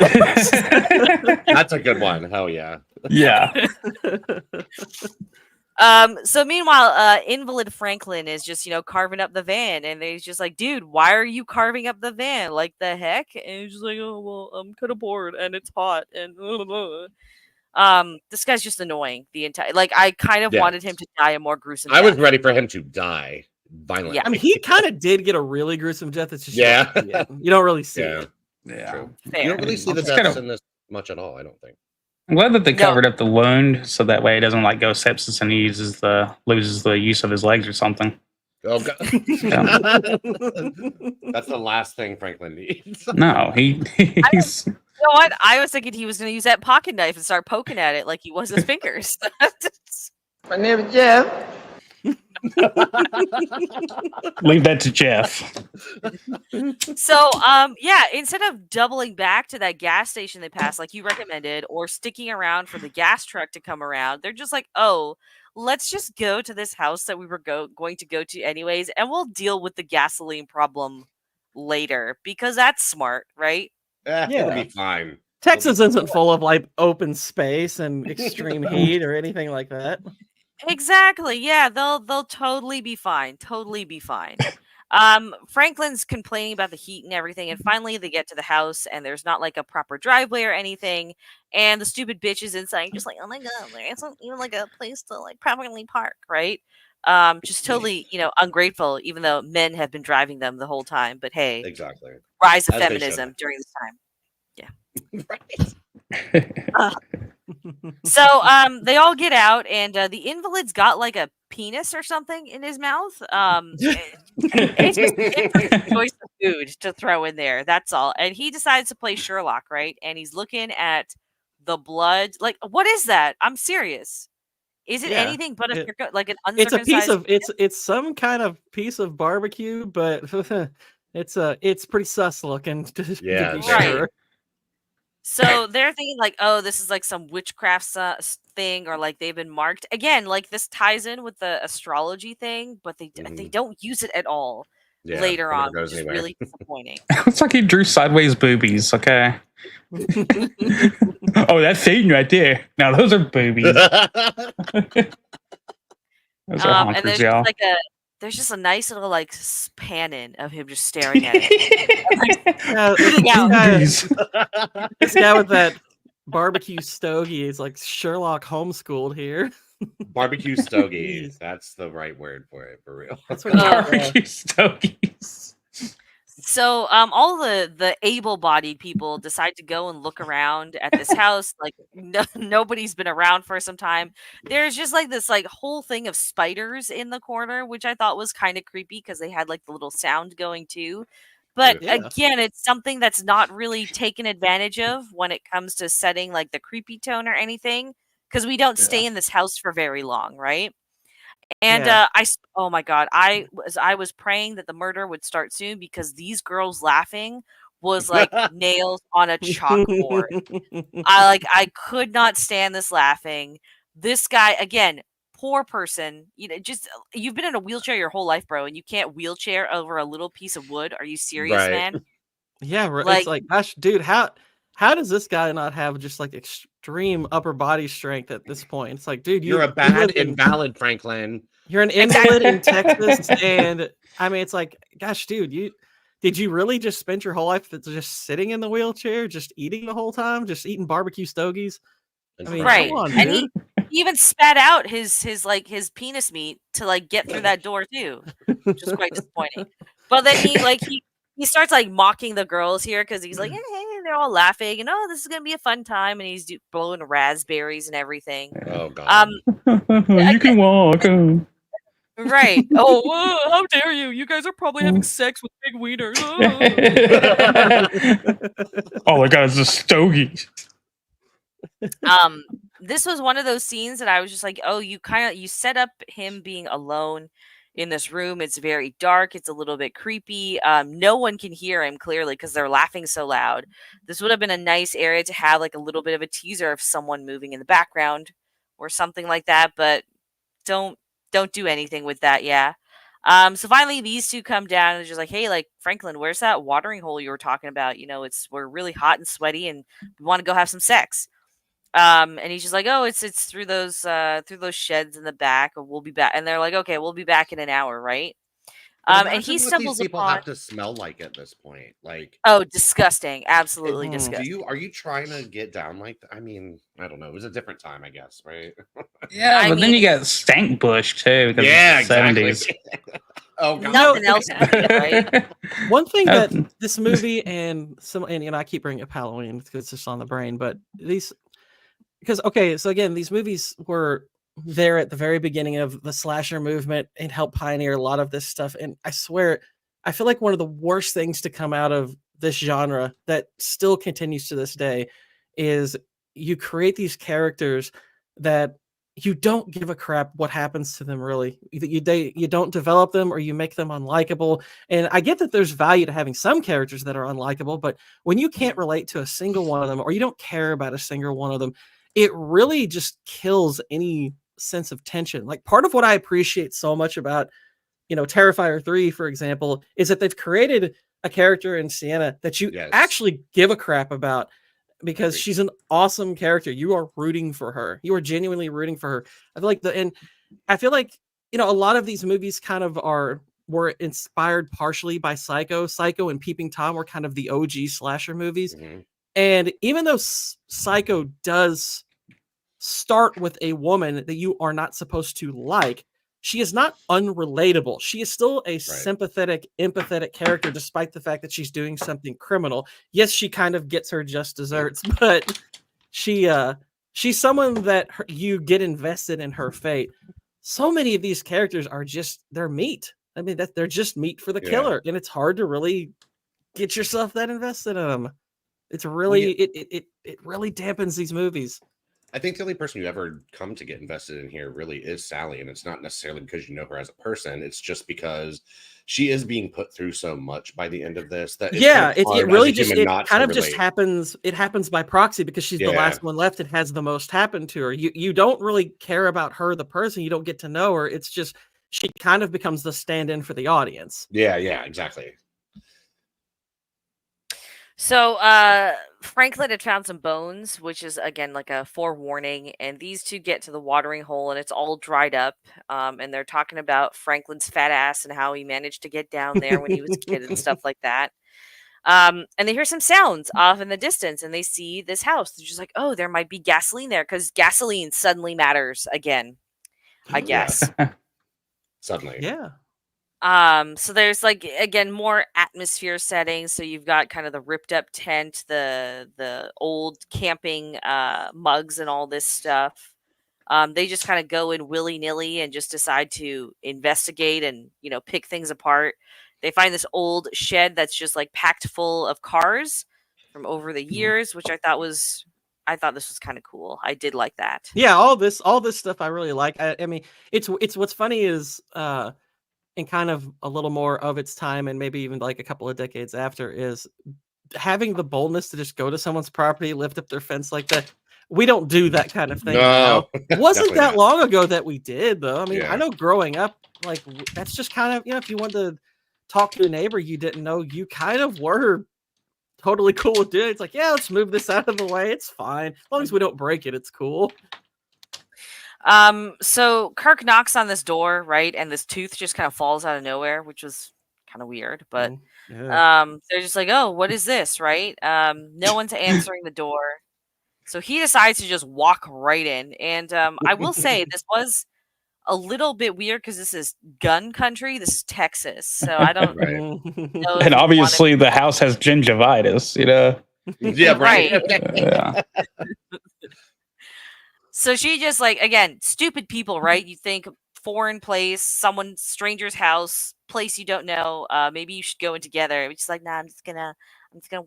That's a good one. Hell yeah. Yeah. So meanwhile, invalid Franklin is just, carving up the van, and he's just like, dude, why are you carving up the van? Like, the heck? And he's just like, oh, well, I'm kind of bored, and it's hot, and this guy's just annoying the entire, I kind of wanted him to die a more gruesome death. I was ready for him to die violently. Yeah. I mean, he kind of did get a really gruesome death. It's just, you don't really see it. Yeah. True. Fair. You don't really see the deaths in this much at all, I don't think. I'm glad that they covered up the wound so that way it doesn't go sepsis and he loses the use of his legs or something. Oh God. That's the last thing Franklin needs. No, he's. You know what? I was thinking he was going to use that pocket knife and start poking at it like he was his fingers. My name is Jeff. Leave that to Jeff. So, instead of doubling back to that gas station they passed, like you recommended, or sticking around for the gas truck to come around, they're just like, oh, let's just go to this house that we were going to go to anyways, and we'll deal with the gasoline problem later, because that's smart, right? It'll be fine. Texas isn't full of open space and extreme heat or anything like that. Exactly. Yeah, they'll totally be fine. Totally be fine. Franklin's complaining about the heat and everything, and finally they get to the house, and there's not like a proper driveway or anything, and the stupid bitch is inside, just like, oh my god, there isn't even like a place to like properly park, right? Just totally, ungrateful, even though men have been driving them the whole time. But hey, Exactly. rise of As they should. feminism during this time. Right. So they all get out, and the invalid's got like a penis or something in his mouth. It's just interesting choice of food to throw in there. That's all. And he decides to play Sherlock, right? And he's looking at the blood. Like, what is that? I'm serious. Is it Yeah, anything but like an It's a piece uncircumcised? of it's some kind of piece of barbecue, but it's pretty sus looking to Yeah, be Right. sure. So they're thinking like, oh, this is like some witchcraft thing, or like they've been marked again. Like this ties in with the astrology thing, but they Mhm. don't use it at all Yeah, later it never on, goes which is anywhere. really disappointing. It's like he drew sideways boobies. Okay. Oh, that's Satan right there. Now those are boobies. Those are And honkers, there's y'all. just there's just a nice little like pan-in of him just staring at it. Yeah, Boobies. this guy with that barbecue stogie is like Sherlock homeschooled here. Barbecue stogie. That's the right word for it, for real. That's what Barbecue stogies. So all the able-bodied people decide to go and look around at this house. Like nobody's been around for some time. There's just like this like whole thing of spiders in the corner, which I thought was kind of creepy because they had like the little sound going too. But Yeah. again, it's something that's not really taken advantage of when it comes to setting like the creepy tone or anything, because we don't stay in this house for very long, right? And Yeah. oh my god, I was praying that the murder would start soon, because these girls laughing was like nails on a chalkboard. I could not stand this laughing. This guy again, poor person. Just you've been in a wheelchair your whole life, bro, and you can't wheelchair over a little piece of wood. Are you serious, Right. man? Yeah, Like- it's like, gosh, dude, how does this guy not have just like extreme upper body strength at this point? It's like, dude, You're a you bad live in- invalid, Franklin. You're an invalid in Texas, and I mean, it's like, gosh, dude, did you really just spend your whole life just sitting in the wheelchair, just eating the whole time, just eating barbecue stogies? I mean, Right. come on, And dude. he even spat out his penis meat to like get through that door too, which is quite disappointing. But then he starts like mocking the girls here, because he's like, hey, they're all laughing, and oh, this is gonna be a fun time, and he's blowing raspberries and everything. Oh god. You can walk. Right. Oh, whoa, how dare you? You guys are probably having sex with big wieners. All I got is a stogie. This was one of those scenes that I was just like, oh, you set up him being alone in this room. It's very dark. It's a little bit creepy. No one can hear him clearly because they're laughing so loud. This would have been a nice area to have like a little bit of a teaser of someone moving in the background or something like that, but don't do anything with that. Yeah. So finally these two come down and they're just like, hey, like, Franklin, where's that watering hole you were talking about? We're really hot and sweaty and we want to go have some sex. And he's just like, oh, it's through those sheds in the back, or we'll be back. And they're like, okay, we'll be back in an hour, right? And he Imagine what stumbles these people upon. have to smell like at this point. Like, Oh, disgusting! Absolutely Mhm. disgusting. are you trying to get down like that? I mean, I don't know. It was a different time, I guess, right? Yeah, I but then mean- you got Stank Bush too. Because Yeah, it's the exactly. 70s. Oh god. Nothing else, right? One thing that Oh. this movie and I keep bringing up Halloween because it's just on the brain, but so again, these movies were there at the very beginning of the slasher movement and helped pioneer a lot of this stuff. And I swear, I feel like one of the worst things to come out of this genre that still continues to this day is you create these characters that you don't give a crap what happens to them, really. You don't develop them, or you make them unlikable. And I get that there's value to having some characters that are unlikable, but when you can't relate to a single one of them, or you don't care about a single one of them, it really just kills any sense of tension. Like, part of what I appreciate so much about, Terrifier 3, for example, is that they've created a character in Sienna that you Yes. actually give a crap about, because Agreed. she's an awesome character. You are rooting for her. You are genuinely rooting for her. I feel like a lot of these movies kind of are were inspired partially by Psycho. Psycho and Peeping Tom were kind of the OG slasher movies. Mhm. And even though Psycho does start with a woman that you are not supposed to like, she is not unrelatable. She is still a sympathetic, empathetic character, despite the fact that she's doing something criminal. Yes, she kind of gets her just desserts, but she's someone that you get invested in her fate. So many of these characters are just, they're meat. I mean, that they're just meat for the killer, and it's hard to really get yourself that invested in them. It's really, it really dampens these movies. I think the only person you ever come to get invested in here really is Sally, and it's not necessarily because you know her as a person. It's just because she is being put through so much by the end of this that it really just just happens. It happens by proxy because she's the last one left. It has the most happen to her. You don't really care about her, the person. You don't get to know her. It's just she kind of becomes the stand-in for the audience. Yeah, exactly. So Franklin had found some bones, which is again like a forewarning, and these two get to the watering hole and it's all dried up. And they're talking about Franklin's fat ass and how he managed to get down there when he was a kid and stuff like that. And they hear some sounds off in the distance and they see this house. They're just like, oh, there might be gasoline there, because gasoline suddenly matters again, I guess. Suddenly. Yeah. So there's like, again, more atmosphere settings. So you've got kind of the ripped up tent, the old camping mugs and all this stuff. They just kind of go in willy-nilly and just decide to investigate and, pick things apart. They find this old shed that's just like packed full of cars from over the years, which I thought this was kind of cool. I did like that. Yeah, all this stuff I really like. I mean, it's what's funny is and kind of a little more of its time, and maybe even like a couple of decades after, is having the boldness to just go to someone's property, lift up their fence like that. We don't do that kind of thing. No, it wasn't that long ago that we did, though. I mean, Yeah. I know growing up, like that's just kind of, if you wanted to talk to a neighbor you didn't know, you kind of were totally cool with doing it. It's like, yeah, let's move this out of the way. It's fine. As long as we don't break it, it's cool. So Kirk knocks on this door, right? And this tooth just kind of falls out of nowhere, which was kind of weird, but they're just like, oh, what is this? Right? No one's answering the door. So he decides to just walk right in. And I will say this was a little bit weird because this is gun country. This is Texas. So I don't know. And obviously the house has gingivitis, Yeah, right. Yeah. So she just like, again, stupid people, right? You think foreign place, someone, stranger's house, place you don't know. Maybe you should go in together. It's just like, nah, I'm just gonna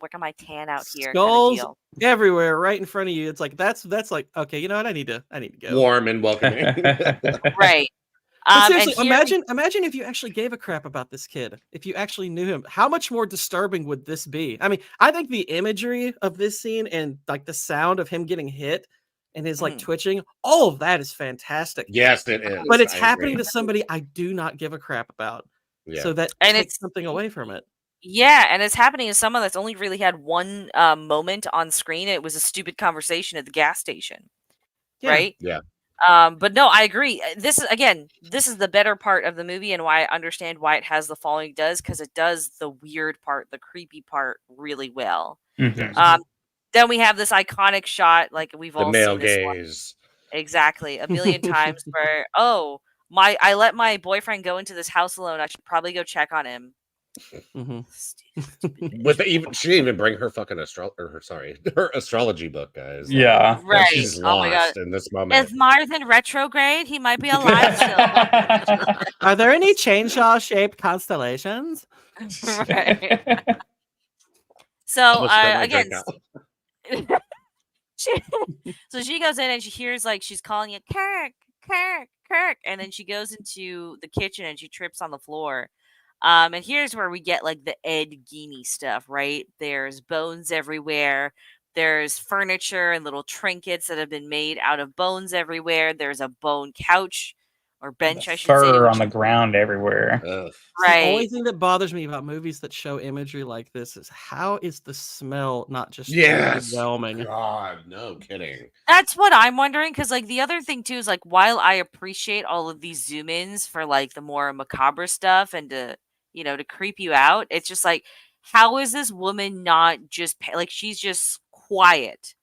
work on my tan out here. Skulls everywhere, right in front of you. It's like that's like, okay, you know what? I need to go. Warm and welcoming. Right. But seriously, imagine if you actually gave a crap about this kid. If you actually knew him, how much more disturbing would this be? I mean, I think the imagery of this scene and like the sound of him getting hit and his like twitching, all of that is fantastic. Yes, it is. But it's happening to somebody I do not give a crap about. Yeah. So that takes something away from it. Yeah, and it's happening to someone that's only really had one moment on screen. It was a stupid conversation at the gas station. Yeah. Right? Yeah. But no, I agree. This is the better part of the movie and why I understand why it has the following it does, because it does the weird part, the creepy part really well. Mm-hmm. Then we have this iconic shot, like we've all The male seen this gaze. one. Exactly. A million times where, I let my boyfriend go into this house alone. I should probably go check on him. With even she didn't even bring her fucking her astrology book, guys. Yeah. Right. She's Oh my lost God. in this moment. Is Mars in retrograde? He might be alive still. Are there any chainsaw shaped constellations? Right. So again, she goes in and she hears like she's calling it Kirk, Kirk, Kirk, and then she goes into the kitchen and she trips on the floor. And here's where we get like the Ed Gein stuff, right? There's bones everywhere. There's furniture and little trinkets that have been made out of bones everywhere. There's a bone couch or bench, I should say. Fur on the ground everywhere. Ugh. The only Right. thing that bothers me about movies that show imagery like this is how is the smell not just Yes. overwhelming? God, no kidding. That's what I'm wondering, because like the other thing too is like while I appreciate all of these zoom ins for like the more macabre stuff and to to creep you out, it's just like how is this woman not just like she's just quiet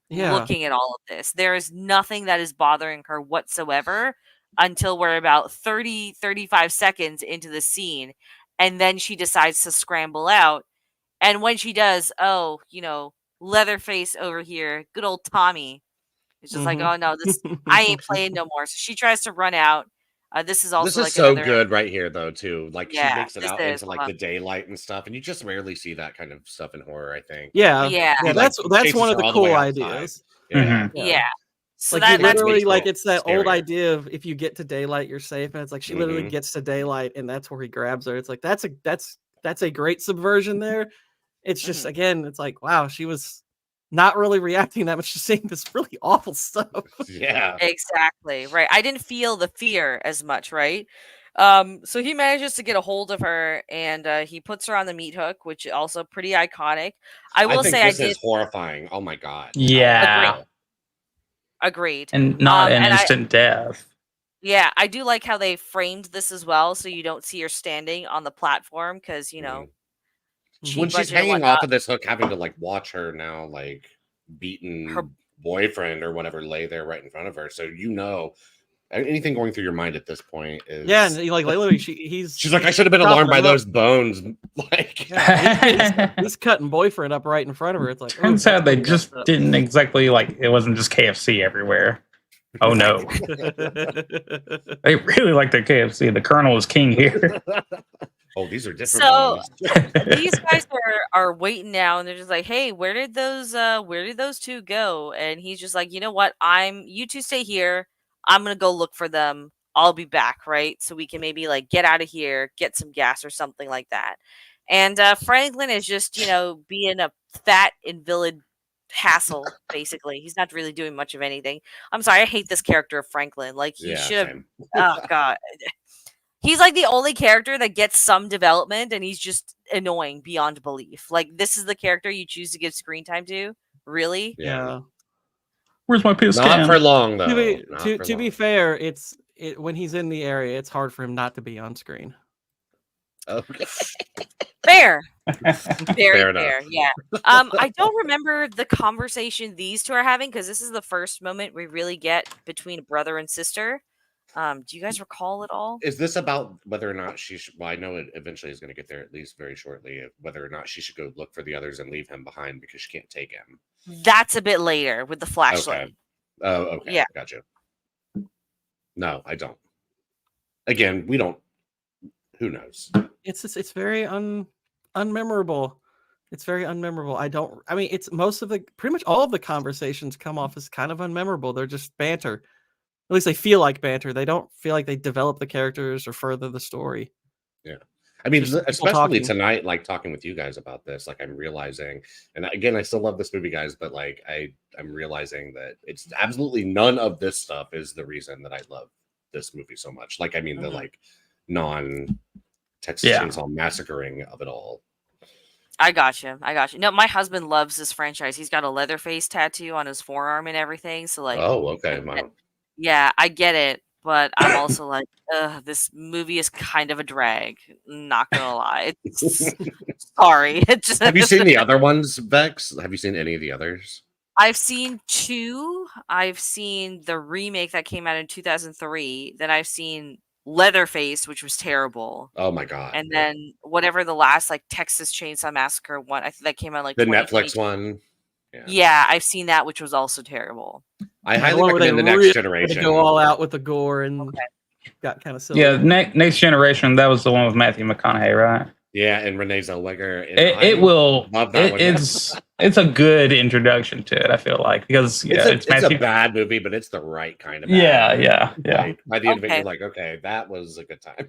Yeah. looking at all of this. There is nothing that is bothering her whatsoever until we're about 35 seconds into the scene, and then she decides to scramble out. And when she does, oh, Leatherface over here, good old Tommy. It's just like, Mhm. oh no, this I ain't playing no more. So she tries to run out. This is also This is like so another good right here, though, too. Like she Yeah, makes it this out is into like the daylight and stuff, and you just rarely see that kind of stuff in horror. I think. Yeah. Yeah. Yeah, He, like, that's chases one of her the all the way cool outside. ideas. Yeah. Mhm. Yeah. So Like you that's literally pretty like cool. it's that old Scarier. idea of if you get to daylight, you're safe, and it's like she literally Mhm. gets to daylight, and that's where he grabs her. It's like that's a great subversion there. It's just Mhm. again, it's like wow, she was not really reacting that much to seeing this really awful stuff. Yeah. Exactly, right. I didn't feel the fear as much, right? So he manages to get a hold of her and he puts her on the meat hook, which is also pretty iconic. I I will think say I this did is horrifying. Oh my god. Yeah. agreed. And not an and instant death. Yeah, I do like how they framed this as well, so you don't see her standing on the platform because Mhm. cheap When she's budget and hanging whatnot. off of this hook, having to like watch her now, like beaten Her- boyfriend or whatever lay there right in front of her. So anything going through your mind at this point is Yeah, and like literally, he's she's like, I should have been chopping alarmed by him up. those bones. Like He's cutting boyfriend up right in front of her. It's like Turns ooh, out they that's just messed up. didn't exactly it wasn't just KFC everywhere. Oh no. They really like their KFC. The Colonel is king here. oh, these are different So bones. these guys are waiting now, and they're just like, "Hey, where did those two go?" And he's just like, "You know what? You two stay here. I'm gonna go look for them. I'll be back, right? So we can maybe like get out of here, get some gas or something like that." And Franklin is just being a fat invalid hassle. Basically, he's not really doing much of anything. I'm sorry, I hate this character of Franklin. Like he Yeah, should have. same. Oh god. He's like the only character that gets some development, and he's just annoying beyond belief. Like this is the character you choose to give screen time to? Really? Yeah. Where's my PS Not can? for long though. To be fair, when he's in the area, it's hard for him not to be on screen. Okay. Fair. Very Fair enough. fair. Yeah. I don't remember the conversation these two are having because this is the first moment we really get between a brother and sister. Do you guys recall at all? Is this about whether or not she should? Well, I know it eventually is going to get there, at least very shortly. Whether or not she should go look for the others and leave him behind because she can't take him. That's a bit later with the flashlight. Okay. Oh, okay. Yeah. Gotcha. No, I don't. Again, we don't. Who knows? It's very unmemorable. It's very unmemorable. I mean, it's pretty much all of the conversations come off as kind of unmemorable. They're just banter. At least they feel like banter. They don't feel like they develop the characters or further the story. Yeah. I mean, Just people especially talking. tonight, like talking with you guys about this, like I'm realizing, and again, I still love this movie, guys, but like I'm realizing that it's absolutely none of this stuff is the reason that I love this movie so much. Like, I mean, the like non-Texas Chainsaw Massacring of it all. I got you. No, my husband loves this franchise. He's got a Leatherface tattoo on his forearm and everything. So like, oh, okay, wow. Yeah, I get it, but I'm also like, this movie is kind of a drag. Not gonna lie. Sorry. Have you seen the other ones, Vex? Have you seen any of the others? I've seen 2. I've seen the remake that came out in 2003. Then I've seen Leatherface, which was terrible. Oh my god! And then whatever the last like Texas Chainsaw Massacre one, I think that came out like the Netflix one. Yeah, I've seen that, which was also terrible. I highly recommend the Next Generation. Go all out with the gore and got kind of silly. Yeah, Next Generation. That was the one with Matthew McConaughey, right? Yeah, and Renee Zellweger. It will. Love that one. It's a good introduction to it. I feel like because it's a bad movie, but it's the right kind of bad yeah. Like, by the end of it, you're like, okay, that was a good time.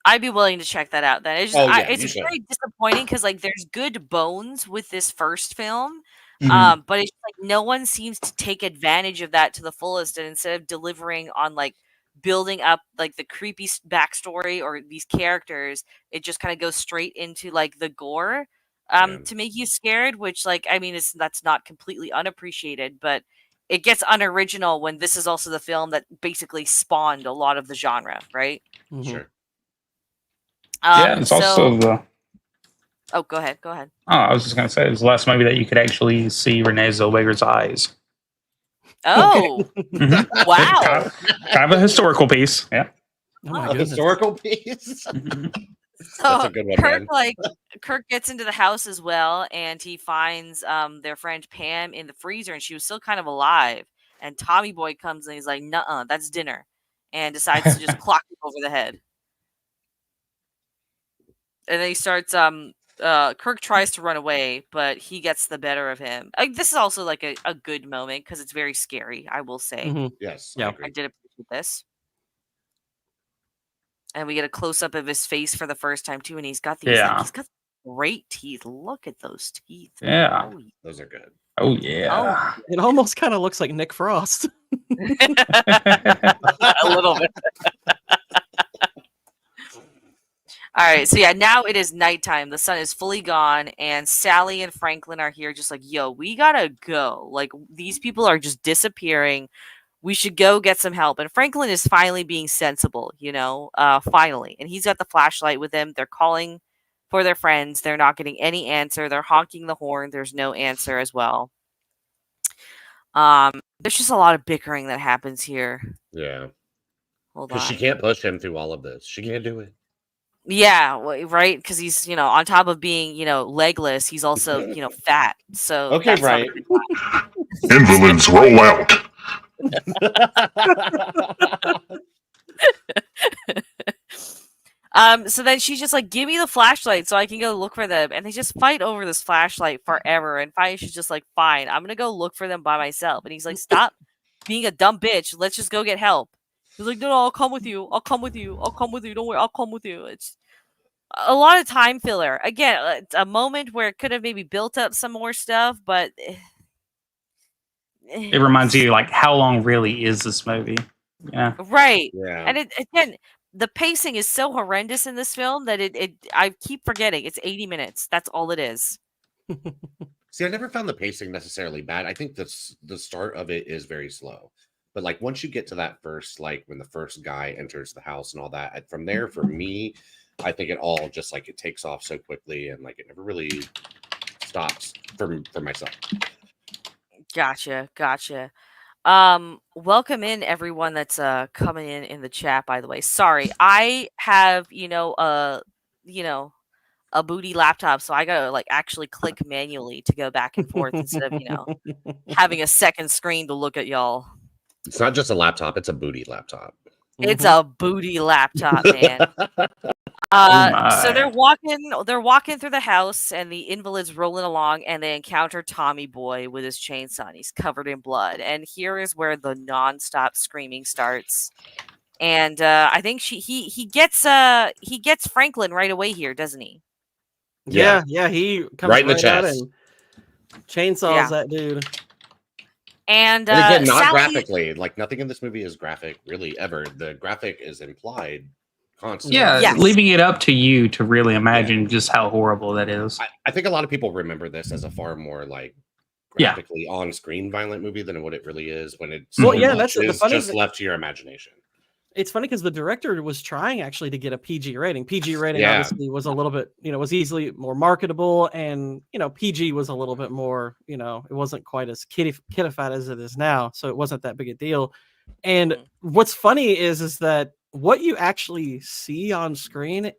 I'd be willing to check that out. Then it's just, it's very disappointing because like there's good bones with this first film, but it's like no one seems to take advantage of that to the fullest. And instead of delivering on like building up like the creepy backstory or these characters, it just kind of goes straight into like the gore to make you scared, which like I mean that's not completely unappreciated, but it gets unoriginal when this is also the film that basically spawned a lot of the genre, right? Sure. Yeah, it's also the. Oh, go ahead. Oh, I was just gonna say it was the last movie that you could actually see Renee Zellweger's eyes. Oh, wow! Kind of a historical piece, yeah. A historical piece. So That's a good one, Kirk gets into the house as well, and he finds their friend Pam in the freezer, and she was still kind of alive. And Tommy Boy comes and he's like, "Nuh-uh, that's dinner," and decides to just clock him over the head. And then he starts. Kirk tries to run away, but he gets the better of him. This is also like a good moment because it's very scary. I will say. Yes, I did appreciate this. And we get a close up of his face for the first time too, and he's got these he's got great teeth. Look at those teeth. Yeah. Oh, those are good. Oh yeah. Oh, it almost kind of looks like Nick Frost. A little bit. All right, so yeah, now it is nighttime. The sun is fully gone, and Sally and Franklin are here just like, yo, we gotta go. Like, these people are just disappearing. We should go get some help. And Franklin is finally being sensible, finally. And he's got the flashlight with him. They're calling for their friends. They're not getting any answer. They're honking the horn. There's no answer as well. There's just a lot of bickering that happens here. Yeah. Hold on. Because she can't push him through all of this. She can't do it. Yeah, right? Because he's, on top of being, legless, he's also, fat. So okay, right. Invalids roll out. So then she's just like, give me the flashlight so I can go look for them. And they just fight over this flashlight forever. And finally she's just like, fine, I'm gonna go look for them by myself. And he's like, stop being a dumb bitch. Let's just go get help. He's like, no, I'll come with you. I'll come with you. I'll come with you. Don't worry, I'll come with you. It's a lot of time filler. Again, it's a moment where it could have maybe built up some more stuff, but it reminds you like how long really is this movie? Yeah. Right. Yeah. And again, the pacing is so horrendous in this film that I keep forgetting it's 80 minutes. That's all it is. See, I never found the pacing necessarily bad. I think the start of it is very slow. But like once you get to that first, like when the first guy enters the house and all that, from there for me, I think it all just like it takes off so quickly and like it never really stops for myself. Gotcha. Welcome in everyone that's coming in the chat, by the way. Sorry, I have a booty laptop, so I gotta like actually click manually to go back and forth instead of having a second screen to look at y'all. It's not just a laptop, it's a booty laptop. It's a booty laptop, man. So they're walking through the house, and the invalid's rolling along, and they encounter Tommy Boy with his chainsaw. And he's covered in blood, and here is where the nonstop screaming starts. And I think he gets Franklin right away here, doesn't he? Yeah, he comes right in the chest and chainsaws that dude. And again, not Sally, graphically. Like nothing in this movie is graphic, really, ever. The graphic is implied constantly. Yeah, yes. Leaving it up to you to really imagine just how horrible that is. I think a lot of people remember this as a far more like graphically on-screen violent movie than what it really is. When it's that's the funny just thing. left to your imagination. It's funny because the director was trying actually to get a PG rating. PG rating obviously was a little bit, was easily more marketable, and PG was a little bit more, it wasn't quite as kiddified as it is now, so it wasn't that big a deal. And what's funny is that what you actually see on screen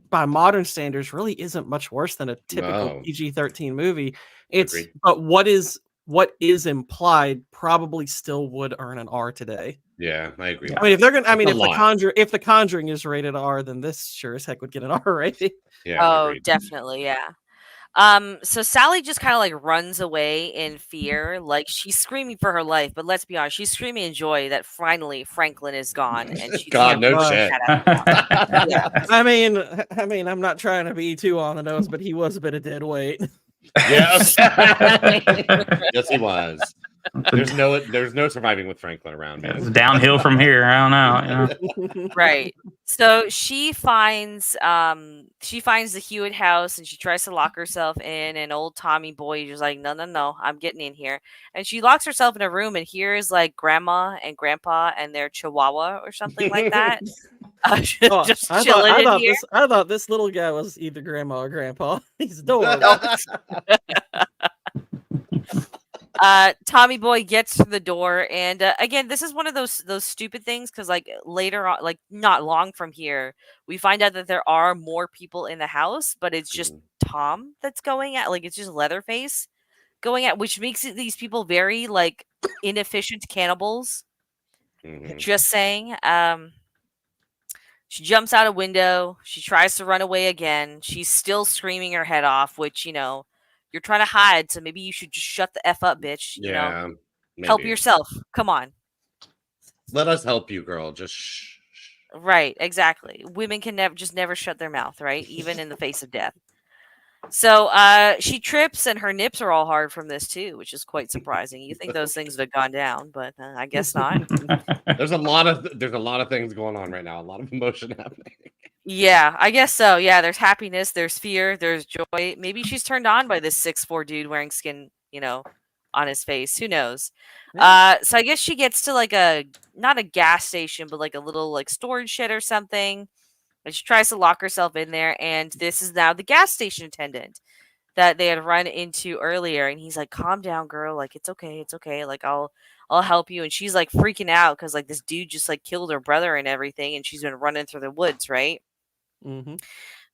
by modern standards really isn't much worse than a typical PG-13 movie. But what is implied probably still would earn an R today. Yeah, I agree. I mean, if they're gonna, if the Conjuring is rated R, then this sure as heck would get an R rating. Yeah. Oh, definitely, yeah. So Sally just kind of like runs away in fear, like she's screaming for her life. But let's be honest, she's screaming in joy that finally Franklin is gone, and she's God, no shit. Yeah. I mean, I'm not trying to be too on the nose, but he was a bit of dead weight. Yes. Yes, he was. There's no surviving with Franklin around. Man. It's downhill from here. I don't know. Right. So she finds the Hewitt house and she tries to lock herself in, and old Tommy boy is just like, no, I'm getting in here. And she locks herself in a room, and here's like grandma and grandpa and their chihuahua or something like that. Just chilling in here. I thought this little guy was either grandma or grandpa. He's adorable. Tommy boy gets to the door, and again, this is one of those stupid things because like later on, like not long from here, we find out that there are more people in the house, but it's just Tom that's going at, like it's just Leatherface going at, which makes these people very like inefficient cannibals. Just saying. She jumps out a window. She tries to run away again. She's still screaming her head off, which, you know, you're trying to hide, so maybe you should just shut the F up, bitch. You know? Maybe. Help yourself. Come on. Let us help you, girl. Just shh. Right, exactly. Women can never shut their mouth, right? Even in the face of death. So she trips, and her nips are all hard from this too, which is quite surprising. You think those things would have gone down, but I guess not. There's a lot of things going on right now. A lot of emotion happening. Yeah, I guess so. Yeah, there's happiness, there's fear, there's joy. Maybe she's turned on by this 6'4" dude wearing skin, you know, on his face. Who knows? Yeah. So I guess she gets to like not a gas station, but like a little like storage shed or something. And she tries to lock herself in there, and this is now the gas station attendant that they had run into earlier. And he's like, "Calm down, girl. Like it's okay. Like I'll help you." And she's like freaking out because like this dude just like killed her brother and everything, and she's been running through the woods, right? Mm-hmm.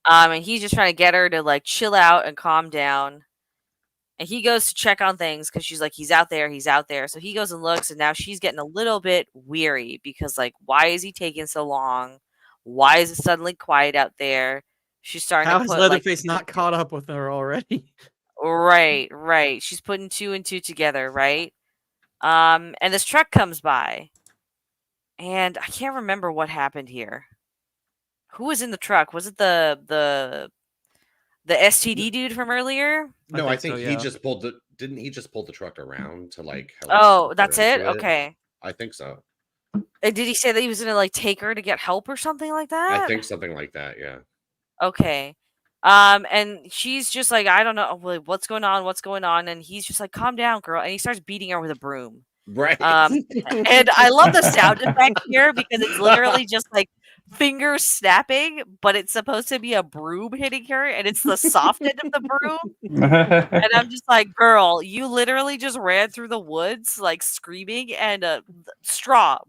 And he's just trying to get her to like chill out and calm down. And he goes to check on things because she's like, he's out there. So he goes and looks, and now she's getting a little bit weary because like, why is he taking so long? Why is it suddenly quiet out there? She's starting to put How has Leatherface not caught up with her already? Right. She's putting two and two together, right? And this truck comes by, and I can't remember what happened here. Who was in the truck? Was it the STD dude from earlier? No, I think so, yeah. He just pulled the. Didn't he just pull the truck around to like? Oh, that's it. Okay. I think so. Did he say that he was gonna like take her to get help or something like that? I think something like that. Yeah. Okay. And she's just like, I don't know, what's going on, and he's just like, calm down, girl, and he starts beating her with a broom. Right. And I love the sound effect here because it's literally just like fingers snapping, but it's supposed to be a broom hitting her, and it's the soft end of the broom. And I'm just like, girl, you literally just ran through the woods like screaming, and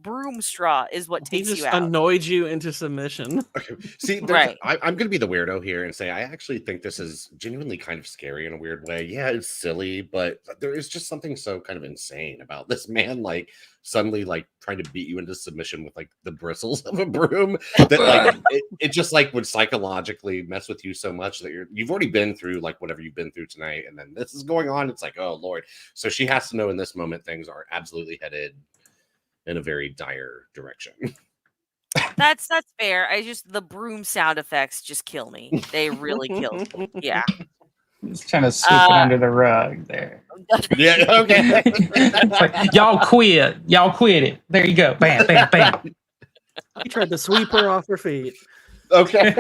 broom straw is what takes you out. Annoyed you into submission. Okay. See, right. I'm gonna be the weirdo here and say I actually think this is genuinely kind of scary in a weird way. Yeah, it's silly, but there is just something so kind of insane about this man, like suddenly like trying to beat you into submission with like the bristles of a broom that like it just like would psychologically mess with you so much that you've already been through like whatever you've been through tonight, and then this is going on. It's like, oh Lord. So she has to know in this moment things are absolutely headed in a very dire direction. That's fair. The broom sound effects just kill me. They really kill me. Yeah. He's trying to sweep it under the rug there. Yeah, okay. Like, y'all quit it. There you go. Bam, bam, bam. He tried to sweep her off her feet. Okay.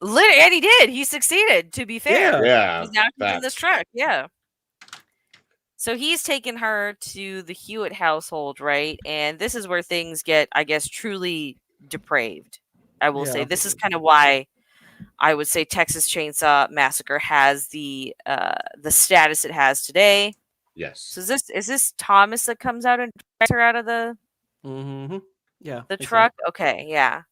And he did. He succeeded, to be fair. Yeah. He's now in this truck. Yeah. So he's taken her to the Hewitt household, right? And this is where things get, I guess, truly depraved. I will say this is kind of why I would say Texas Chain Saw Massacre has the status it has today. Yes. So is this Thomas that comes out and drags her out of the the truck? Okay, yeah.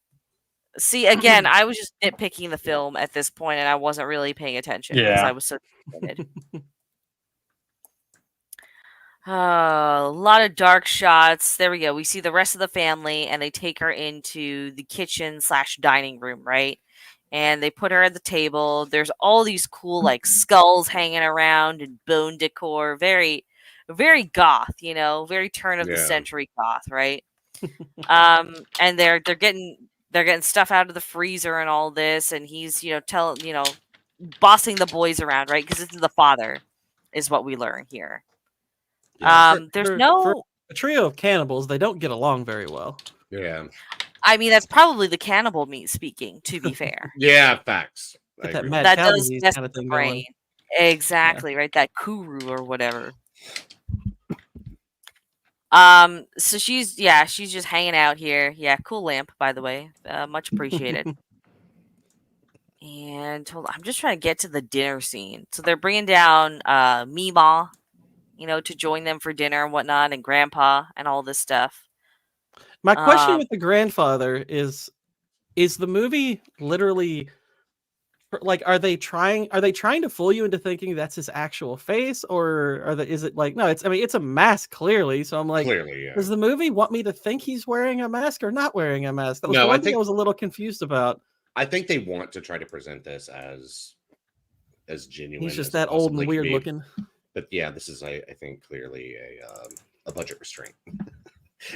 See, again, I was just nitpicking the film at this point, and I wasn't really paying attention because I was so disappointed. A lot of dark shots. There we go. We see the rest of the family, and they take her into the kitchen/dining room, right? And they put her at the table. There's all these cool like skulls hanging around and bone decor. Very, very goth, you know, very turn of the century goth, right? And they're getting stuff out of the freezer and all this, and he's bossing the boys around, right? Because this is the father, is what we learn here. There's for a trio of cannibals, they don't get along very well. Yeah. I mean, that's probably the cannibal meat speaking, to be fair. Yeah, facts. Get that That cow does disease mess kind with of the thing brain. going. Exactly, right? That kuru or whatever. So she's just hanging out here. Yeah, cool lamp, by the way. Much appreciated. And I'm just trying to get to the dinner scene. So they're bringing down Meemaw, to join them for dinner and whatnot, and Grandpa and all this stuff. My question with the grandfather is the movie literally like are they trying to fool you into thinking that's his actual face, or is it like no, it's a mask clearly, so I'm like, clearly, yeah. Does the movie want me to think he's wearing a mask or not wearing a mask? That was one thing I was a little confused about. I think they want to try to present this as genuine. He's just that old and weird looking. But yeah, this is I think clearly a budget restraint.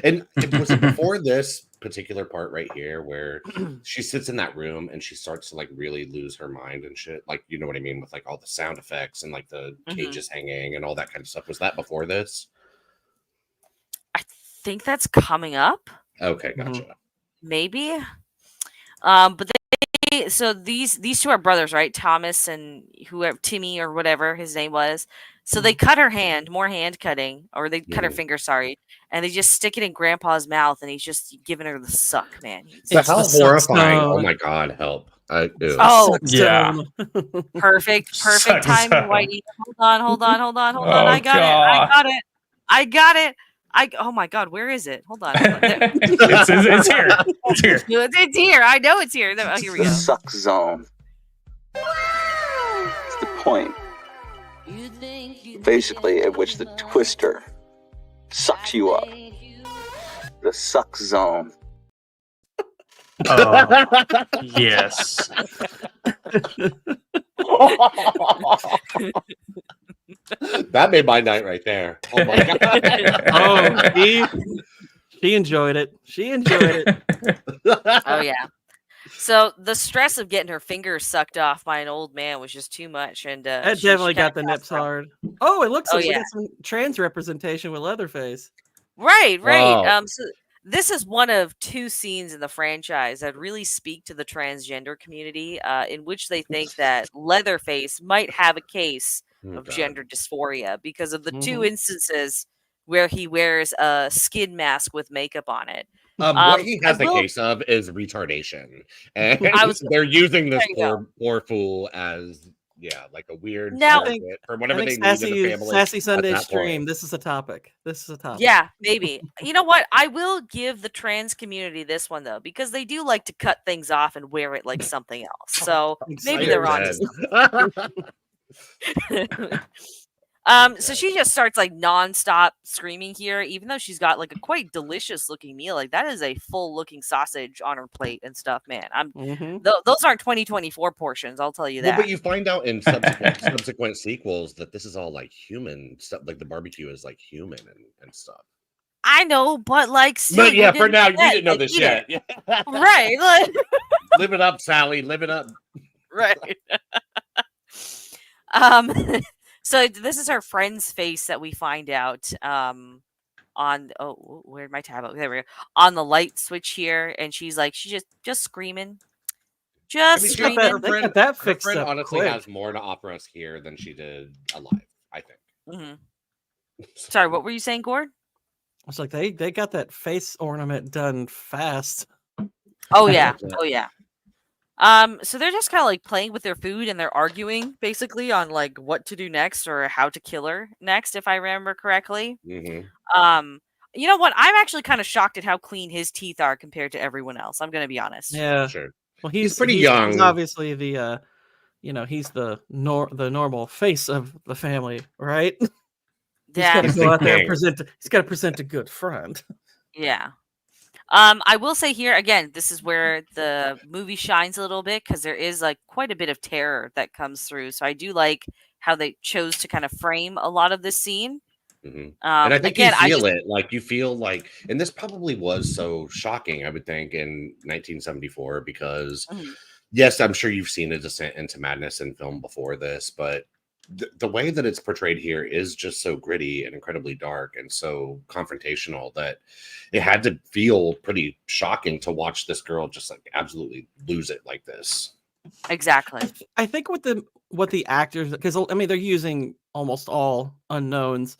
And it was before this particular part right here where she sits in that room and she starts to like really lose her mind and shit. Like, you know what I mean? With like all the sound effects and like the cages hanging and all that kind of stuff. Was that before this? I think that's coming up. Okay, gotcha. Maybe. But so these two are brothers, right? Thomas and whoever, Timmy or whatever his name was. So they cut her hand, more hand cutting, or they cut her finger, sorry, and they just stick it in Grandpa's mouth, and he's just giving her the suck, man. How horrifying! Oh my god, help! Oh yeah, perfect timing, Whitey. Hold on. I got it. Oh my god, where is it? Hold on. It's here. It's here. I know it's here. Oh, here we go. The suck zone. It's the point. Basically, at which the twister sucks you up. The suck zone. Yes. That made my night right there. Oh my god. She enjoyed it. Oh yeah. So the stress of getting her fingers sucked off by an old man was just too much, and that definitely got the nips hard. Oh, it looks like we got some trans representation with Leatherface. Right. Wow. So this is one of two scenes in the franchise that really speak to the transgender community, in which they think that Leatherface might have a case of gender dysphoria because of the two instances where he wears a skin mask with makeup on it. What he has the case of is retardation, and they're using this poor fool as like a weird for whatever they need in the family. Sassy Sunday stream. This is a topic. Yeah, maybe. You know what? I will give the trans community this one though, because they do like to cut things off and wear it like something else. So maybe they're on to something. So she just starts like nonstop screaming here, even though she's got like a quite delicious looking meal. Like that is a full looking sausage on her plate and stuff, man. Those aren't 2024 portions, I'll tell you that. Well, but you find out in subsequent sequels that this is all like human stuff. Like the barbecue is like human and stuff. I know, but like, but yeah, for now you didn't know this yet, right? Like, live it up, Sally. Live it up, right? So this is her friend's face that we find out where'd my tab? There we go. On the light switch here, and she's just screaming. Screaming. Her friend honestly has more to offer us here than she did alive, I think. Sorry, what were you saying, Gord? I was like, they got that face ornament done fast. Oh yeah. So they're just kind of like playing with their food, and they're arguing basically on like what to do next or how to kill her next, if I remember correctly. Mm-hmm. You know what? I'm actually kind of shocked at how clean his teeth are compared to everyone else. I'm going to be honest. Yeah, sure. Well, he's pretty young. He's obviously the, he's the normal face of the family, right? He's got to go out there and present. He's got to present a good front. Yeah. I will say here again, this is where the movie shines a little bit because there is like quite a bit of terror that comes through. So I do like how they chose to kind of frame a lot of this scene. And I think you feel it. Like you feel like, and this probably was so shocking, I would think, in 1974 because, yes, I'm sure you've seen a descent into madness in film before this, but the way that it's portrayed here is just so gritty and incredibly dark and so confrontational that it had to feel pretty shocking to watch this girl just like absolutely lose it like this. Exactly. I think what the actors, because I mean they're using almost all unknowns,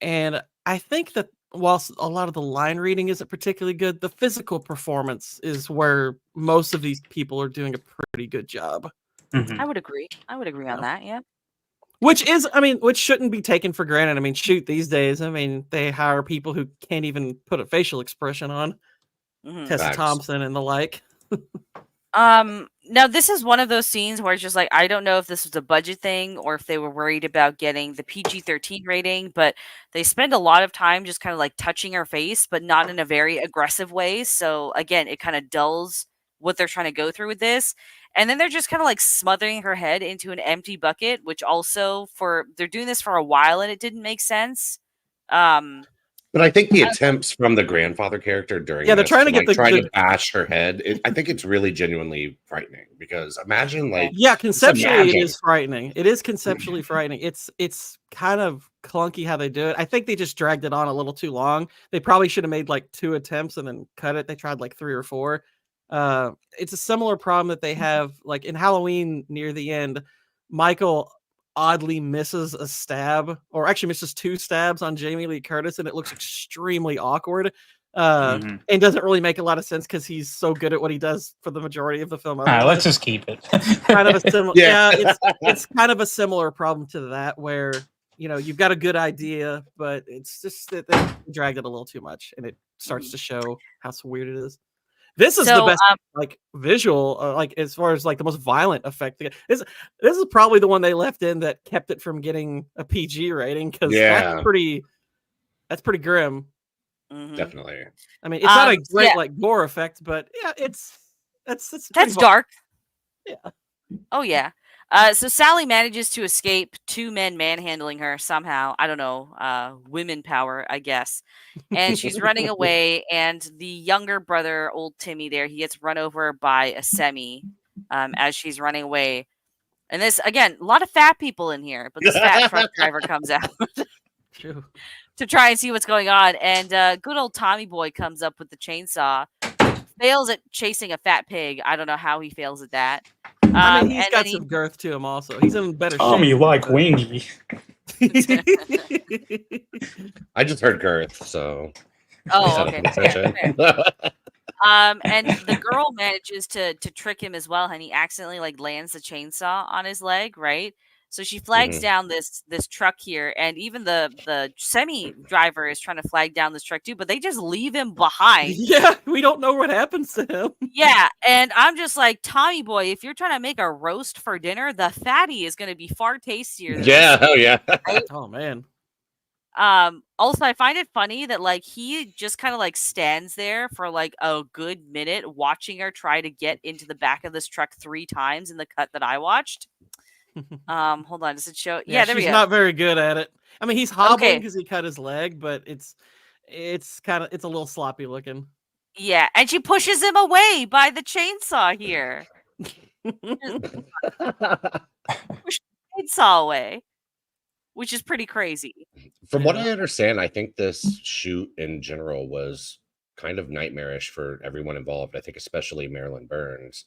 and I think that whilst a lot of the line reading isn't particularly good, the physical performance is where most of these people are doing a pretty good job. I would agree. On that. Yeah. Which shouldn't be taken for granted. I mean, shoot, these days, I mean, they hire people who can't even put a facial expression on. Tessa Facts. Thompson and the like. Now this is one of those scenes where it's just like, I don't know if this was a budget thing or if they were worried about getting the PG-13 rating, but they spend a lot of time just kind of like touching her face, but not in a very aggressive way. So again, it kind of dulls what they're trying to go through with this. And then they're just kind of like smothering her head into an empty bucket, which also they're doing this for a while and it didn't make sense. But I think the attempts from the grandfather character during they're trying to get to bash her head. I think it's really genuinely frightening because imagine conceptually it is frightening. It is conceptually frightening. It's kind of clunky how they do it. I think they just dragged it on a little too long. They probably should have made like 2 attempts and then cut it. They tried like 3 or 4. It's a similar problem that they have like in Halloween near the end. Michael oddly misses a stab, or actually misses 2 stabs on Jamie Lee Curtis, and it looks extremely awkward. And doesn't really make a lot of sense because he's so good at what he does for the majority of the film. Let's just keep it. Kind of a similar, it's kind of a similar problem to that, where you've got a good idea, but it's just that they dragged it a little too much, and it starts to show how weird it is. This is the best like visual, like as far as like the most violent effect. This is probably the one they left in that kept it from getting a PG rating because that's pretty grim. Definitely. I mean, it's not a great like gore effect, but yeah, that's dark. Yeah. Oh yeah. So Sally manages to escape 2 men manhandling her somehow. I don't know, women power, I guess. And she's running away. And the younger brother, old Timmy, he gets run over by a semi as she's running away. And this again, a lot of fat people in here, but this fat truck driver comes out to try and see what's going on. And good old Tommy Boy comes up with the chainsaw. Fails at chasing a fat pig. I don't know how he fails at that. I mean, he's got some girth to him also. He's in better shape. Tommy like wingy. I just heard girth, so. Oh, okay. Fair. And the girl manages to trick him as well, and he accidentally like lands the chainsaw on his leg, right? So she flags down this truck here, and even the semi driver is trying to flag down this truck too, but they just leave him behind. Yeah, we don't know what happens to him. Yeah, and I'm just like, Tommy Boy, if you're trying to make a roast for dinner, the fatty is going to be far tastier. Than Right? Oh man. Also, I find it funny that like he just kind of like stands there for like a good minute watching her try to get into the back of this truck 3 times in the cut that I watched. Hold on, does it show? Yeah, there we go. He's not very good at it. I mean, he's hobbling because he cut his leg, but it's a little sloppy looking. Yeah, and she pushes him away by the chainsaw here. Push the chainsaw away, which is pretty crazy. From what I understand, I think this shoot in general was kind of nightmarish for everyone involved. I think especially Marilyn Burns.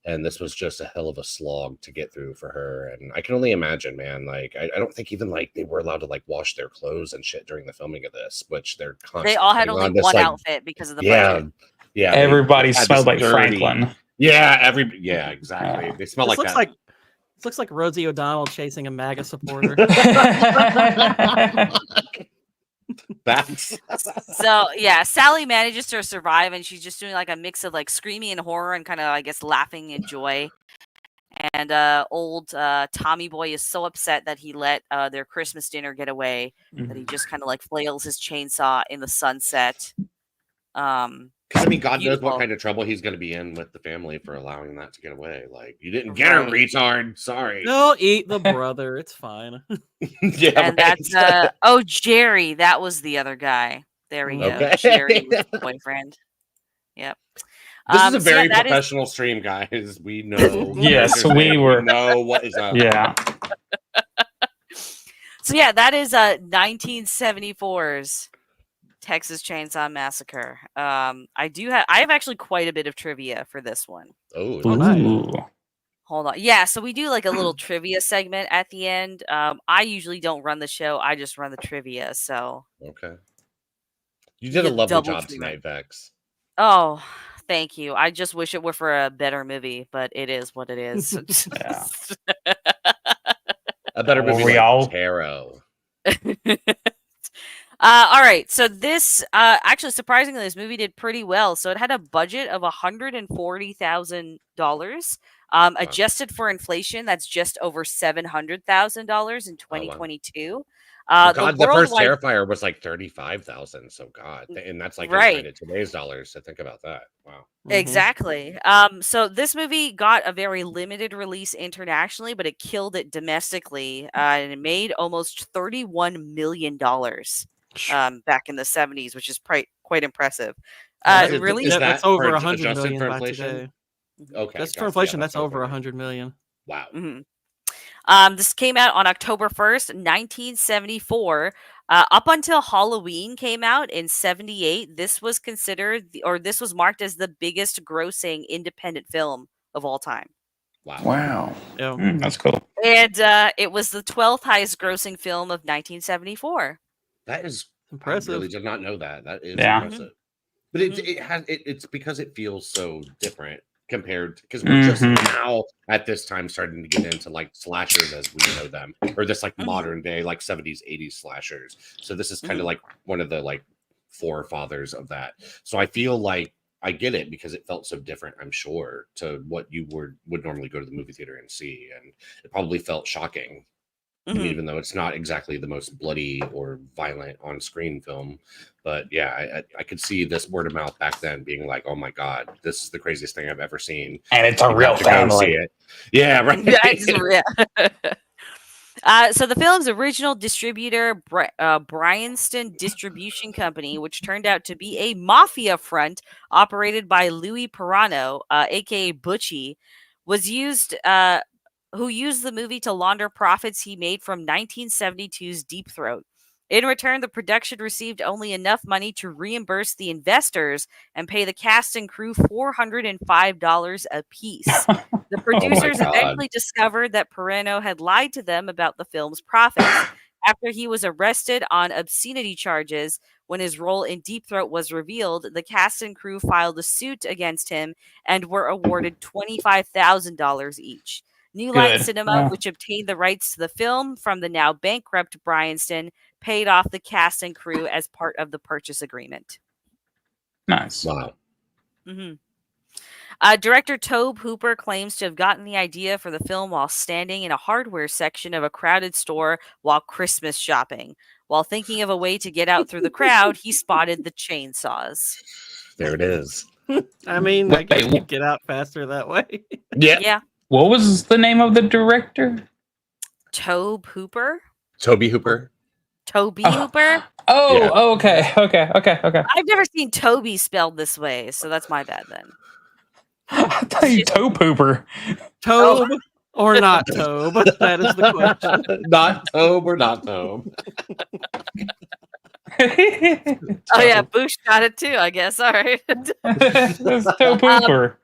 And this was just a hell of a slog to get through for her. And I can only imagine, man, like, I don't think even like they were allowed to like wash their clothes and shit during the filming of this, which they're constantly. They all had only one outfit because of the budget. Yeah. Everybody smelled like Franklin. Yeah. Exactly. They smell like that. This looks like Rosie O'Donnell chasing a MAGA supporter. So yeah, Sally manages to survive, and she's just doing like a mix of like screaming and horror and kind of I guess laughing and joy. And old Tommy Boy is so upset that he let their Christmas dinner get away that he just kind of like flails his chainsaw in the sunset. Because I mean, God knows what kind of trouble he's going to be in with the family for allowing that to get away. Like, you didn't get her, retard. Sorry. No, eat the brother. It's fine. Yeah, and that's Jerry. That was the other guy. There we go. Okay. Jerry was the boyfriend. Yep. This is a very professional stream, guys. We know. Yes, we were. Know what is up. Yeah. So yeah, that is 1974's Texas Chainsaw Massacre. I have actually quite a bit of trivia for this one. Oh, nice. Ooh. Hold on. Yeah, so we do like a little trivia segment at the end. I usually don't run the show. I just run the trivia. So okay. You did a get lovely double job treatment. tonight, Vex. Oh, thank you. I just wish it were for a better movie, but it is what it is. Yeah. A better Were movie we like all- Tarot. All right, so this actually surprisingly, this movie did pretty well. So it had a budget of $140,000. Adjusted for inflation, that's just over $700,000 in 2022. Oh, God, the first worldwide Terrifier was like 35,000. So God, and that's like Right. in today's dollars. So think about that. Wow. Exactly. So this movie got a very limited release internationally, but it killed it domestically, and it made almost $31 million back in the 70s, which is quite impressive. Released Is that's that over for 100 adjusted million for by inflation? today. Okay, That's for gotcha. inflation. Yeah, That's over 100 million. Wow. This came out on October 1st, 1974. Up until Halloween came out in 78, this was this was marked as the biggest grossing independent film of all time. Wow. Yeah. That's cool. And it was the 12th highest grossing film of 1974. That is Impressive. I really did not know that. That is Yeah. impressive. But it's because it feels so different compared because we're just now at this time starting to get into like slashers as we know them, or this like modern day like 70s 80s slashers. So this is kind of like one of the like forefathers of that. So I feel like I get it because it felt so different, I'm sure, to what you would normally go to the movie theater and see, and it probably felt shocking. Even though it's not exactly the most bloody or violent on-screen film. But yeah, I could see this word of mouth back then being like, oh my God, this is the craziest thing I've ever seen. And it's a You real have to go family. see it. Yeah, right. So the film's original distributor, Bryanston Distribution Company, which turned out to be a mafia front operated by Louis Pirano, aka Butchie, who used the movie to launder profits he made from 1972's Deep Throat. In return, the production received only enough money to reimburse the investors and pay the cast and crew $405 apiece. The producers eventually discovered that Pirano had lied to them about the film's profits. After he was arrested on obscenity charges when his role in Deep Throat was revealed, the cast and crew filed a suit against him and were awarded $25,000 each. New Line Cinema, which obtained the rights to the film from the now bankrupt Bryanston, paid off the cast and crew as part of the purchase agreement. Nice. Wow. Director Tobe Hooper claims to have gotten the idea for the film while standing in a hardware section of a crowded store while Christmas shopping. While thinking of a way to get out through the crowd, he spotted the chainsaws. There it is. I mean, I guess you get out faster that way. Yeah. What was the name of the director? Tobe Hooper. Tobe Hooper. Tobe Hooper. Oh, Yeah. okay. I've never seen Toby spelled this way, so that's my bad then. I thought you Tobe Hooper. Tobe or not Tobe? That is the question. Not Tobe or not Tobe. Oh yeah, Boosh got it too, I guess. All right. That's Tobe Hooper.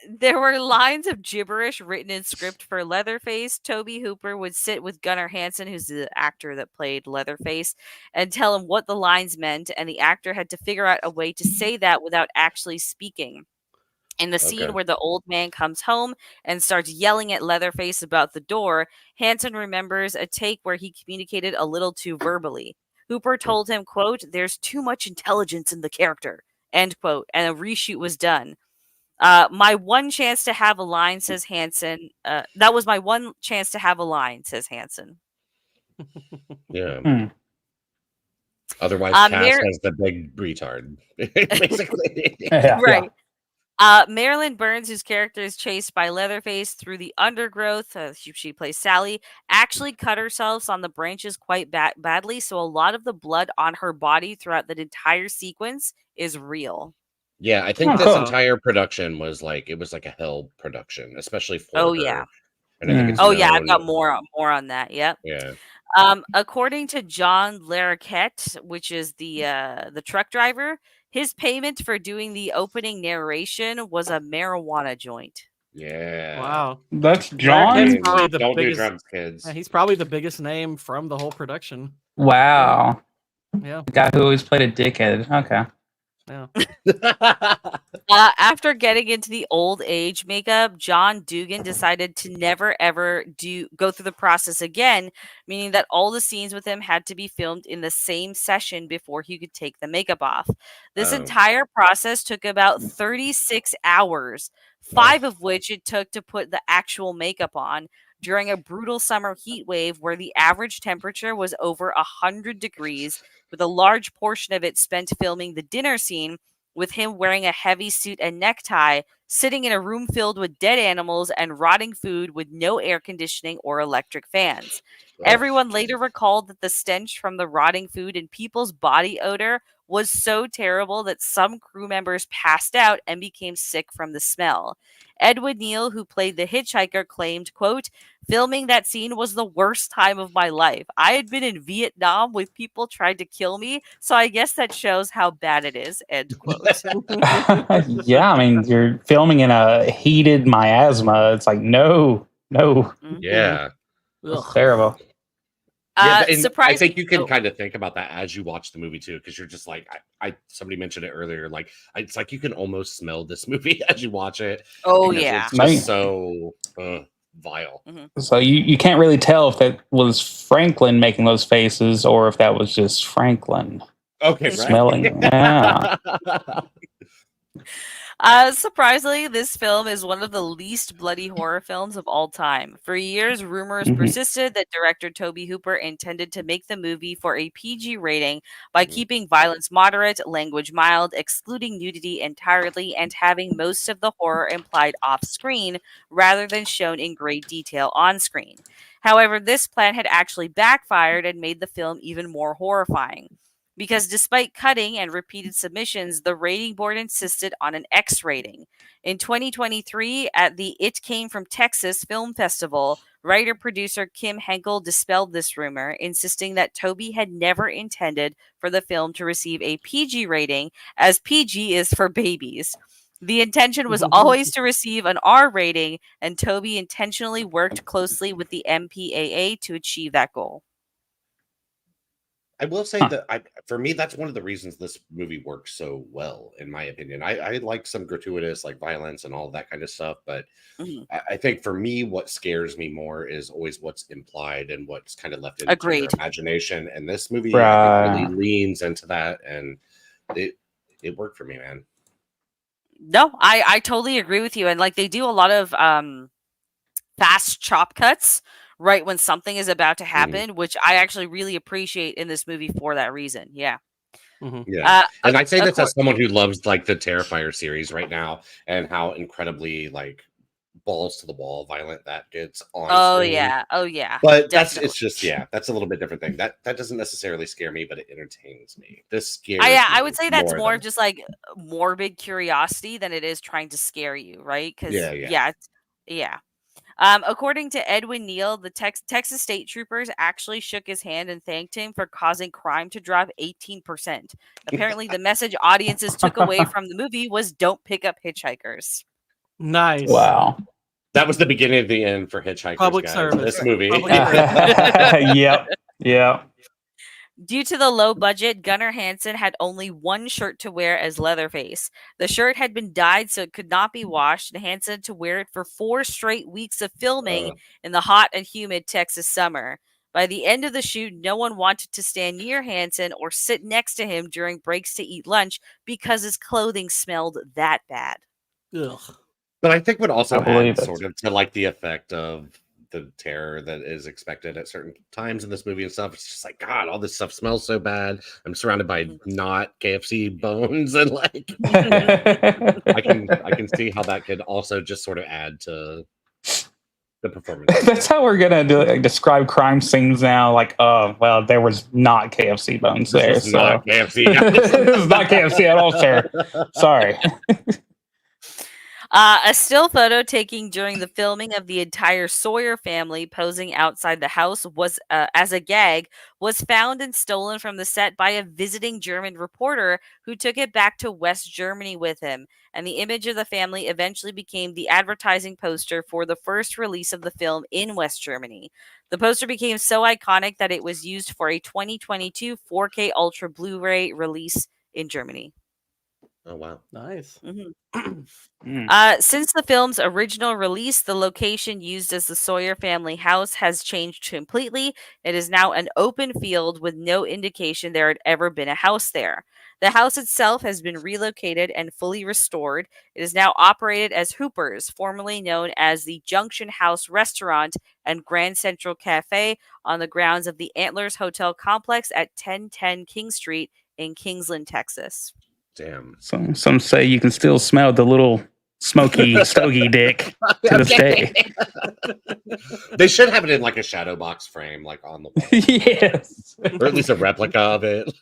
There were lines of gibberish written in script for Leatherface. Tobe Hooper would sit with Gunnar Hansen, who's the actor that played Leatherface, and tell him what the lines meant, and the actor had to figure out a way to say that without actually speaking. In the scene where the old man comes home and starts yelling at Leatherface about the door, Hansen remembers a take where he communicated a little too verbally. Hooper told him, quote, "There's too much intelligence in the character," end quote, and a reshoot was done. My one chance to have a line, says Hansen. That was my one chance to have a line, says Hansen. Yeah. Otherwise, Cass has the big retard, basically. Right. Marilyn Burns, whose character is chased by Leatherface through the undergrowth, she plays Sally, actually cut herself on the branches quite badly, so a lot of the blood on her body throughout the entire sequence is real. Yeah, I think this entire production was like a hell production, especially for her. Yeah. And I think it's I've got more on that. Yep. Yeah. According to John Larroquette, which is the truck driver, his payment for doing the opening narration was a marijuana joint. Yeah. Wow. That's Larroquette's John. probably the Don't do biggest. drugs, kids. He's probably the biggest name from the whole production. Wow. Yeah. The guy who always played a dickhead. Okay. Yeah. After getting into the old age makeup, John Dugan decided to never ever go through the process again, meaning that all the scenes with him had to be filmed in the same session before he could take the makeup off. This entire process took about 36 hours, 5 of which it took to put the actual makeup on during a brutal summer heat wave where the average temperature was over 100 degrees, with a large portion of it spent filming the dinner scene with him wearing a heavy suit and necktie, sitting in a room filled with dead animals and rotting food with no air conditioning or electric fans. Everyone later recalled that the stench from the rotting food and people's body odor was so terrible that some crew members passed out and became sick from the smell. Edwin Neal, who played the hitchhiker, claimed, quote, "Filming that scene was the worst time of my life. I had been in Vietnam with people trying to kill me, so I guess that shows how bad it is," end quote. Yeah, I mean, you're filming in a heated miasma. It's like, no. Yeah. It's terrible. Yeah, and I surprising. think you can kind of think about that as you watch the movie too, because you're just like, somebody mentioned it earlier, like it's like you can almost smell this movie as you watch it. Oh because yeah, it's just so vile. So you can't really tell if that was Franklin making those faces or if that was just Franklin smelling. Yeah. Surprisingly, this film is one of the least bloody horror films of all time. For years, rumors persisted that director Tobe Hooper intended to make the movie for a PG rating by keeping violence moderate, language mild, excluding nudity entirely, and having most of the horror implied off-screen rather than shown in great detail on-screen. However, this plan had actually backfired and made the film even more horrifying. Because despite cutting and repeated submissions, the rating board insisted on an X rating. In 2023, at the It Came from Texas Film Festival, writer-producer Kim Henkel dispelled this rumor, insisting that Tobe had never intended for the film to receive a PG rating, as PG is for babies. The intention was always to receive an R rating, and Tobe intentionally worked closely with the MPAA to achieve that goal. I will say that for me, that's one of the reasons this movie works so well, in my opinion. I like some gratuitous like violence and all that kind of stuff, but I think for me, what scares me more is always what's implied and what's kind of left into your imagination. And this movie I think, really leans into that, and it worked for me, man. No, I totally agree with you, and like they do a lot of fast chop cuts right when something is about to happen, which I actually really appreciate in this movie for that reason. Yeah. Yeah. And I say this as someone who loves like the Terrifier series right now and how incredibly like balls to the wall violent that gets on screen. Oh yeah. But that's a little bit different thing. That doesn't necessarily scare me, but it entertains me. This scares me. I would say that's more just like morbid curiosity than it is trying to scare you, right? Because yeah. According to Edwin Neal, the Texas state troopers actually shook his hand and thanked him for causing crime to drop 18%. Apparently, the message audiences took away from the movie was "Don't pick up hitchhikers." Nice. Wow. That was the beginning of the end for hitchhikers. Public guys, service. This movie. Yep. Due to the low budget, Gunnar Hansen had only one shirt to wear as Leatherface. The shirt had been dyed so it could not be washed, and Hansen had to wear it for 4 straight weeks of filming in the hot and humid Texas summer. By the end of the shoot, no one wanted to stand near Hansen or sit next to him during breaks to eat lunch because his clothing smelled that bad. Ugh. But I think would also add sort of to like the effect of the terror that is expected at certain times in this movie and stuff. It's just like, God, all this stuff smells so bad. I'm surrounded by not KFC bones, and like I can see how that could also just sort of add to the performance. That's how we're gonna describe crime scenes now. Like, well, there was not KFC bones there. This is not KFC. This is not KFC at all, sir. Sorry. A still photo taken during the filming of the entire Sawyer family posing outside the house was, as a gag, was found and stolen from the set by a visiting German reporter who took it back to West Germany with him. And the image of the family eventually became the advertising poster for the first release of the film in West Germany. The poster became so iconic that it was used for a 2022 4K Ultra Blu-ray release in Germany. Oh wow, nice. Since the film's original release, the location used as the Sawyer family house has changed completely. It is now an open field with no indication there had ever been a house there. The house itself has been relocated and fully restored. It is now operated as Hooper's, formerly known as the Junction House Restaurant and Grand Central Cafe, on the grounds of the Antlers Hotel Complex at 1010 King Street in Kingsland, Texas. damn. Some say you can still smell the little smoky stogie dick to this day. They should have it in like a shadow box frame, like on the wall. Yes. Or at least a replica of it.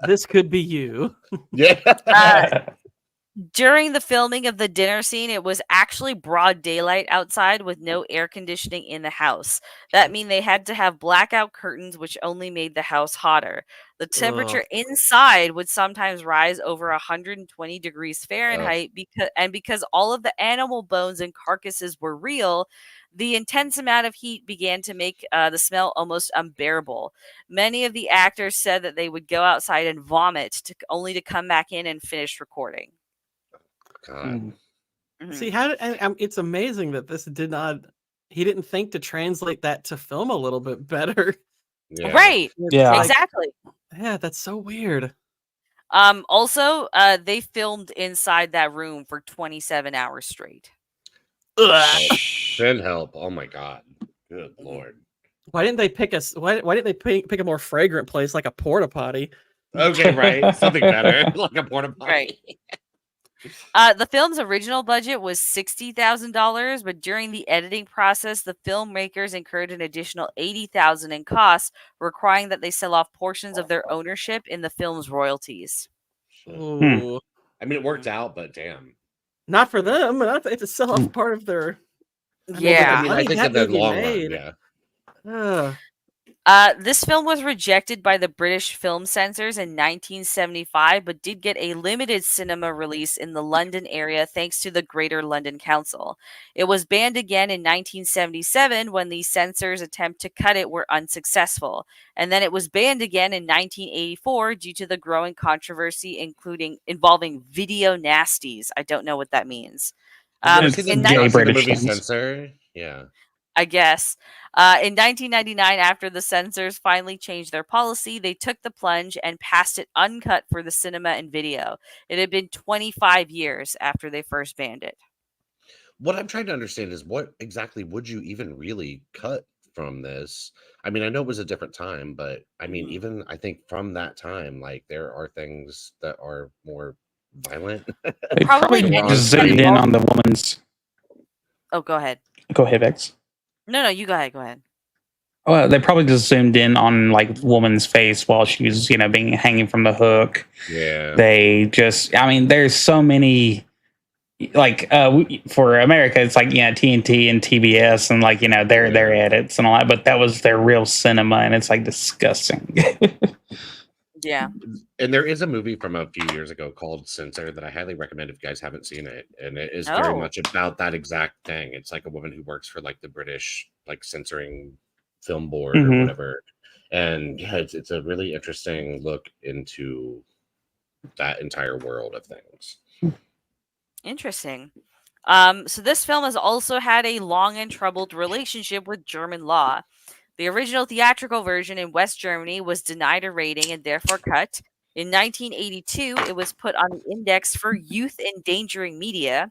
This could be you. Yeah. During the filming of the dinner scene, it was actually broad daylight outside with no air conditioning in the house. That means they had to have blackout curtains, which only made the house hotter. The temperature inside would sometimes rise over 120 degrees Fahrenheit because all of the animal bones and carcasses were real. The intense amount of heat began to make the smell almost unbearable. Many of the actors said that they would go outside and vomit only to come back in and finish recording. God. See, it's amazing that this he didn't think to translate that to film a little bit better. Yeah. Right. Yeah. Exactly. Yeah, that's so weird. Also, they filmed inside that room for 27 hours straight. Send help. Oh my God. Good Lord. Why didn't they pick why didn't they pick a more fragrant place like a porta potty? Okay, right. Something better. Like a porta potty. Right. The film's original budget was $60,000, but during the editing process, the filmmakers incurred an additional $80,000 in costs, requiring that they sell off portions of their ownership in the film's royalties. Ooh. I mean, it worked out, but damn. Not for them. They have to sell off part of their. Yeah. I mean, I think in the long run, yeah. This film was rejected by the British film censors in 1975, but did get a limited cinema release in the London area thanks to the Greater London Council. It was banned again in 1977 when the censors' attempt to cut it were unsuccessful. And then it was banned again in 1984 due to the growing controversy involving video nasties. I don't know what that means. In the movie Censor? Yeah. I guess. In 1999, after the censors finally changed their policy, they took the plunge and passed it uncut for the cinema and video. It had been 25 years after they first banned it. What I'm trying to understand is what exactly would you even really cut from this? I mean, I know it was a different time, but I mean, even I think from that time, like there are things that are more violent. They probably just zoomed in on the woman's. Oh, go ahead. Go ahead, Vex. No, you go ahead. Go ahead. Well, they probably just zoomed in on like woman's face while she was, being hanging from the hook. Yeah. They just, I mean, there's so many, like, for America, it's like, TNT and TBS and like, their edits and all that, but that was their real cinema and it's like disgusting. Yeah. And there is a movie from a few years ago called Censor that I highly recommend if you guys haven't seen it. And it is very much about that exact thing. It's like a woman who works for like the British like censoring film board or whatever. And yeah, it's a really interesting look into that entire world of things. Interesting. So this film has also had a long and troubled relationship with German law. The original theatrical version in West Germany was denied a rating and therefore cut. In 1982, it was put on the index for youth endangering media.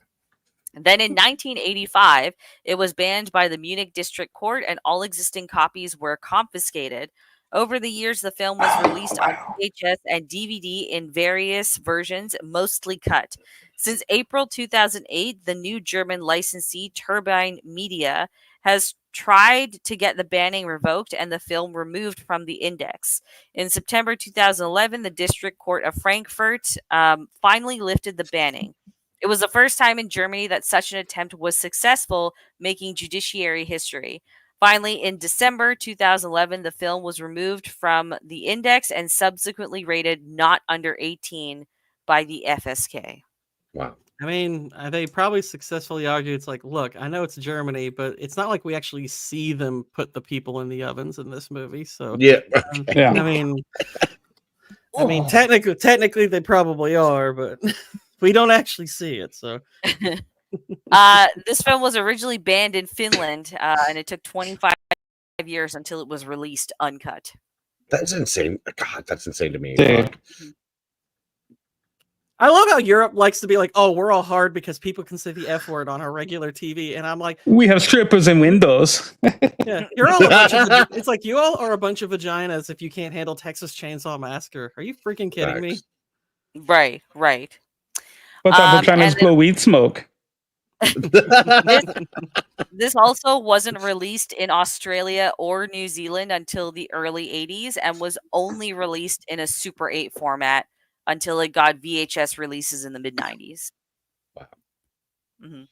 And then in 1985, it was banned by the Munich District Court and all existing copies were confiscated. Over the years, the film was released on VHS and DVD in various versions, mostly cut. Since April 2008, the new German licensee Turbine Media has tried to get the banning revoked and the film removed from the index. In September 2011, the District Court of Frankfurt finally lifted the banning. It was the first time in Germany that such an attempt was successful, making judiciary history. Finally, in December 2011, the film was removed from the index and subsequently rated not under 18 by the FSK. Wow. I mean, they probably successfully argued it's like, look, I know it's Germany, but it's not like we actually see them put the people in the ovens in this movie. So Yeah. Yeah. I mean, technically they probably are, but we don't actually see it. So this film was originally banned in Finland, and it took 25 years until it was released uncut. That's insane. God, that's insane to me. Dude. Fuck. I love how Europe likes to be like, oh, we're all hard because people can say the F word on our regular TV. And I'm like, We have strippers and windows. yeah, you're all a bunch of, it's like you all are a bunch of vaginas if you can't handle Texas Chainsaw Massacre. Are you freaking kidding me? Right. What's up? We're trying and to blow weed smoke. This also wasn't released in Australia or New Zealand until the early 80s and was only released in a Super 8 format until it got VHS releases in the mid-90s. Wow. Mhm.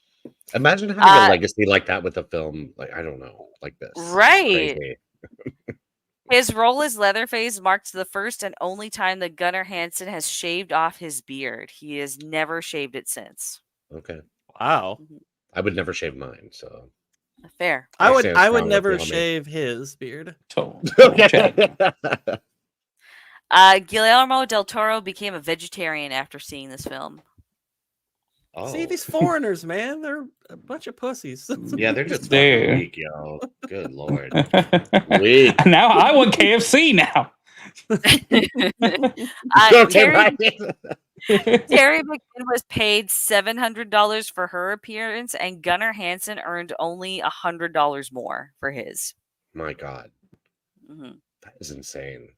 Imagine having a legacy like that with a film, like, I don't know, like this. Right. Crazy. His role as Leatherface marks the first and only time that Gunnar Hansen has shaved off his beard. He has never shaved it since. Okay. Wow. I would never shave mine, so. Fair. I would stand would strong with never you, homie. shave his beard. Okay. Guillermo del Toro became a vegetarian after seeing this film. Oh. See, these foreigners, man, they're a bunch of pussies. Yeah, they're just Dude. fucking weak, yo. Good lord. Weak. Now I want KFC now. Terry McKinn was paid $700 for her appearance, and Gunnar Hansen earned only $100 more for his. My God. Mhm. That is insane.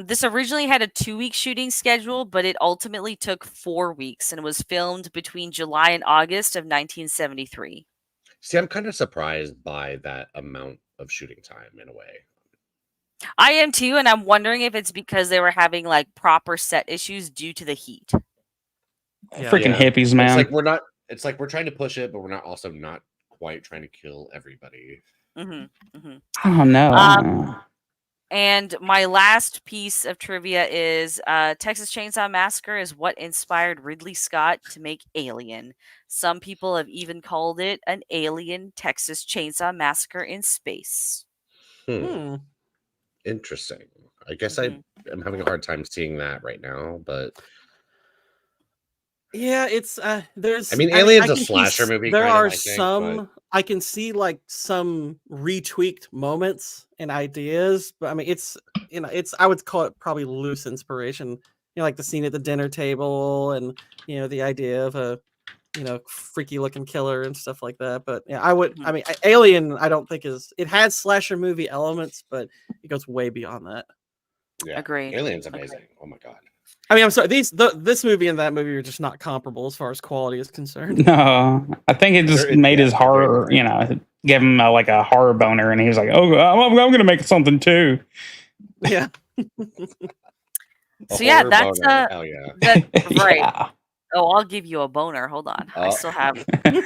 This originally had a 2-week shooting schedule, but it ultimately took 4 weeks and was filmed between July and August of 1973. See, I'm kind of surprised by that amount of shooting time in a way. I am too, and I'm wondering if it's because they were having like proper set issues due to the heat. Yeah. Freaking hippies, man. It's like we're trying to push it, but we're not quite trying to kill everybody. Oh no. And my last piece of trivia is Texas Chainsaw Massacre is what inspired Ridley Scott to make Alien. Some people have even called it an Alien Texas Chainsaw Massacre in space. Interesting. I guess I am having a hard time seeing that right now, but yeah, it's there's. I mean, Alien's a slasher movie. There kind of, are I think, some but... I can see like some retweaked moments and ideas, but I mean, it's I would call it probably loose inspiration. You know, like the scene at the dinner table, and you know the idea of a freaky looking killer and stuff like that. But yeah, I mean, Alien, I don't think it has slasher movie elements, but it goes way beyond that. Yeah, agreed. Alien's amazing. Oh my God. I mean, I'm sorry. This movie and that movie are just not comparable as far as quality is concerned. No, I think it just made his horror, give him a horror boner, and he was like, "Oh, I'm going to make something too." Yeah. So yeah, that's hell yeah. Right. Yeah. Oh, I'll give you a boner. Hold on, I still have. That's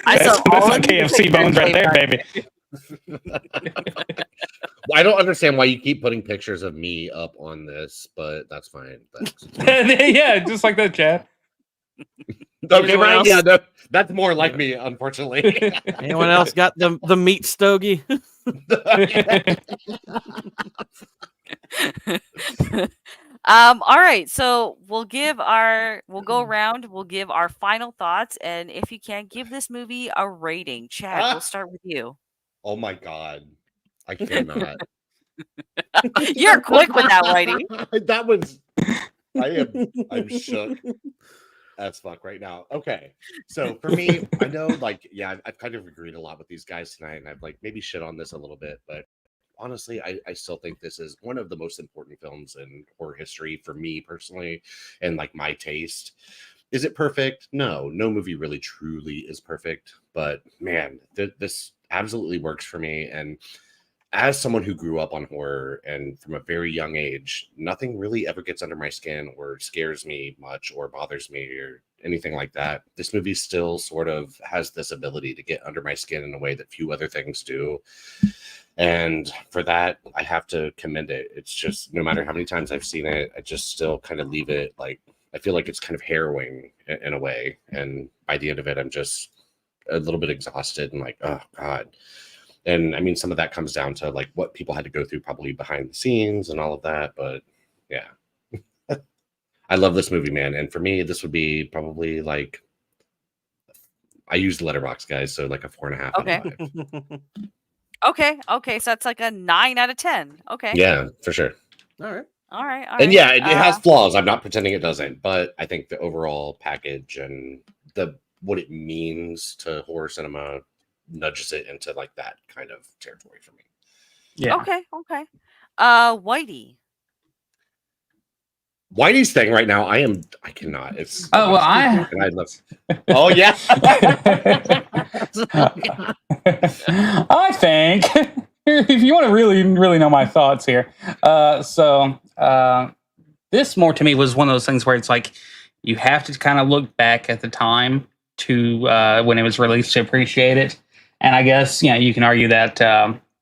KFC bones right there, baby. I don't understand why you keep putting pictures of me up on this, but that's fine. Yeah, just like that, Chad. Okay, right? Yeah, that's more like me, unfortunately. Anyone else got the meat stogie? All right, so we'll go around, we'll give our final thoughts, and if you can't give this movie a rating, Chad, we'll start with you. Oh my God, I cannot. You're quick with that writing. That was. I'm shook as fuck right now. Okay, so for me, I know, I've kind of agreed a lot with these guys tonight, and I've maybe shit on this a little bit, but honestly, I still think this is one of the most important films in horror history for me personally, and my taste. Is it perfect? No movie really truly is perfect, but man, this absolutely works for me. And as someone who grew up on horror and from a very young age, nothing really ever gets under my skin or scares me much or bothers me or anything like that. This movie still sort of has this ability to get under my skin in a way that few other things do. And for that, I have to commend it. It's just, no matter how many times I've seen it, I just still kind of leave it like, I feel like it's kind of harrowing in a way. And by the end of it, I'm just a little bit exhausted and like, oh God. And I mean, some of that comes down to like what people had to go through probably behind the scenes and all of that. But yeah, I love this movie, man. And for me, this would be probably like, I used Letterboxd, guys, so like a 4.5 out of 5. Okay. So that's like a 9 out of 10. Okay. Yeah, for sure. All right. All right. And yeah, it has flaws. I'm not pretending it doesn't, but I think the overall package and what it means to horror cinema nudges it into like that kind of territory for me. Yeah. Okay. Whitey. Whitey's thing right now, I cannot. It's Oh well, and I love. Oh yeah. I think if you want to really know my thoughts here, this more to me was one of those things where it's like you have to kind of look back at the time to when it was released to appreciate it. And I guess you can argue that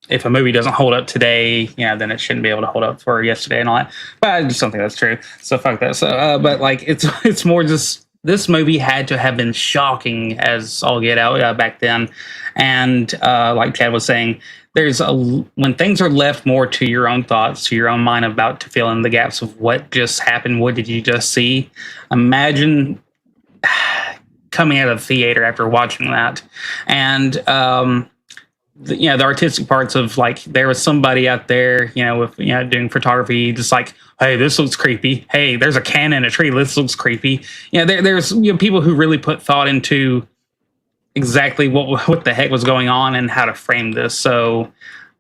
if a movie doesn't hold up today, then it shouldn't be able to hold up for yesterday and all that. But I just don't think that's true. So fuck that. So, but like it's more just this movie had to have been shocking as all get out back then. And like Chad was saying, when things are left more to your own thoughts, to your own mind about to fill in the gaps of what just happened, what did you just see? Imagine coming out of the theater after watching that, and the artistic parts of like there was somebody out there, with doing photography, just like, hey, this looks creepy. Hey, there's a can in a tree. This looks creepy. There's people who really put thought into exactly what the heck was going on and how to frame this. So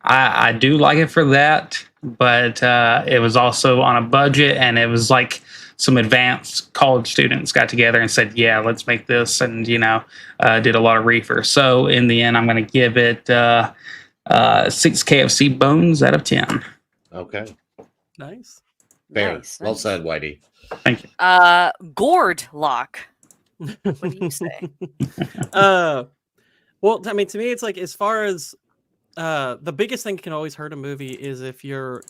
I do like it for that, but it was also on a budget, and it was like some advanced college students got together and said, yeah, let's make this, and did a lot of reefer. So in the end, I'm going to give it 6 KFC bones out of 10. Okay. Nice. Fair. Nice. Well said, Whitey. Thank you. Gourd lock. What do you say? Well, I mean, to me, it's like, as far as the biggest thing that can always hurt a movie is if your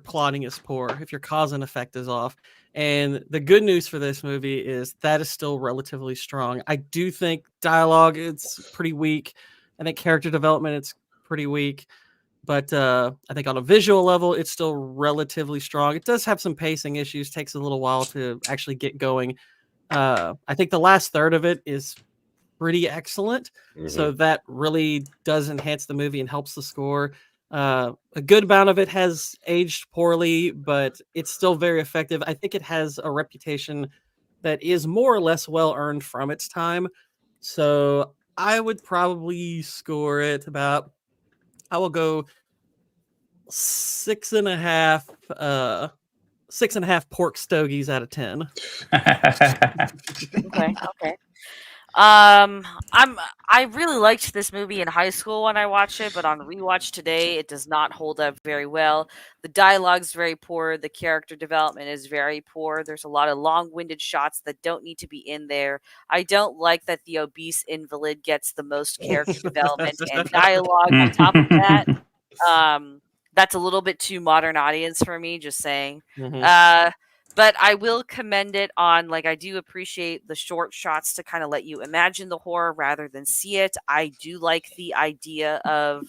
plotting is poor, if your cause and effect is off. And the good news for this movie is that is still relatively strong. I do think dialogue, it's pretty weak. I think character development, it's pretty weak. But I think on a visual level, it's still relatively strong. It does have some pacing issues, takes a little while to actually get going. I think the last third of it is pretty excellent. Mm-hmm. So that really does enhance the movie and helps the score. A good amount of it has aged poorly, but it's still very effective. I think it has a reputation that is more or less well earned from its time. So I would probably score it about, I will go 6.5 pork stogies out of 10. Okay. I really liked this movie in high school when I watched it, but on rewatch today, it does not hold up very well. The dialogue's very poor. The character development is very poor. There's a lot of long-winded shots that don't need to be in there. I don't like that the obese invalid gets the most character development and dialogue on top of that. That's a little bit too modern audience for me, just saying. Mm-hmm. But I will commend it on, like, I do appreciate the short shots to kind of let you imagine the horror rather than see it. I do like the idea of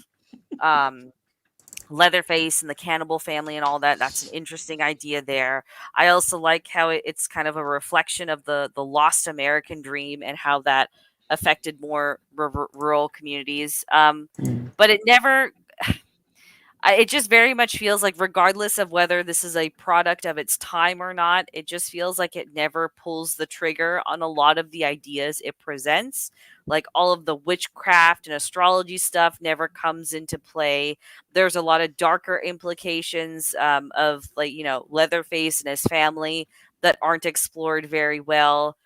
Leatherface and the cannibal family and all that. That's an interesting idea there. I also like how it's kind of a reflection of the lost American dream and how that affected more rural communities. But it never... it just very much feels like, regardless of whether this is a product of its time or not, it just feels like it never pulls the trigger on a lot of the ideas it presents. Like, all of the witchcraft and astrology stuff never comes into play. There's a lot of darker implications of, like, Leatherface and his family that aren't explored very well.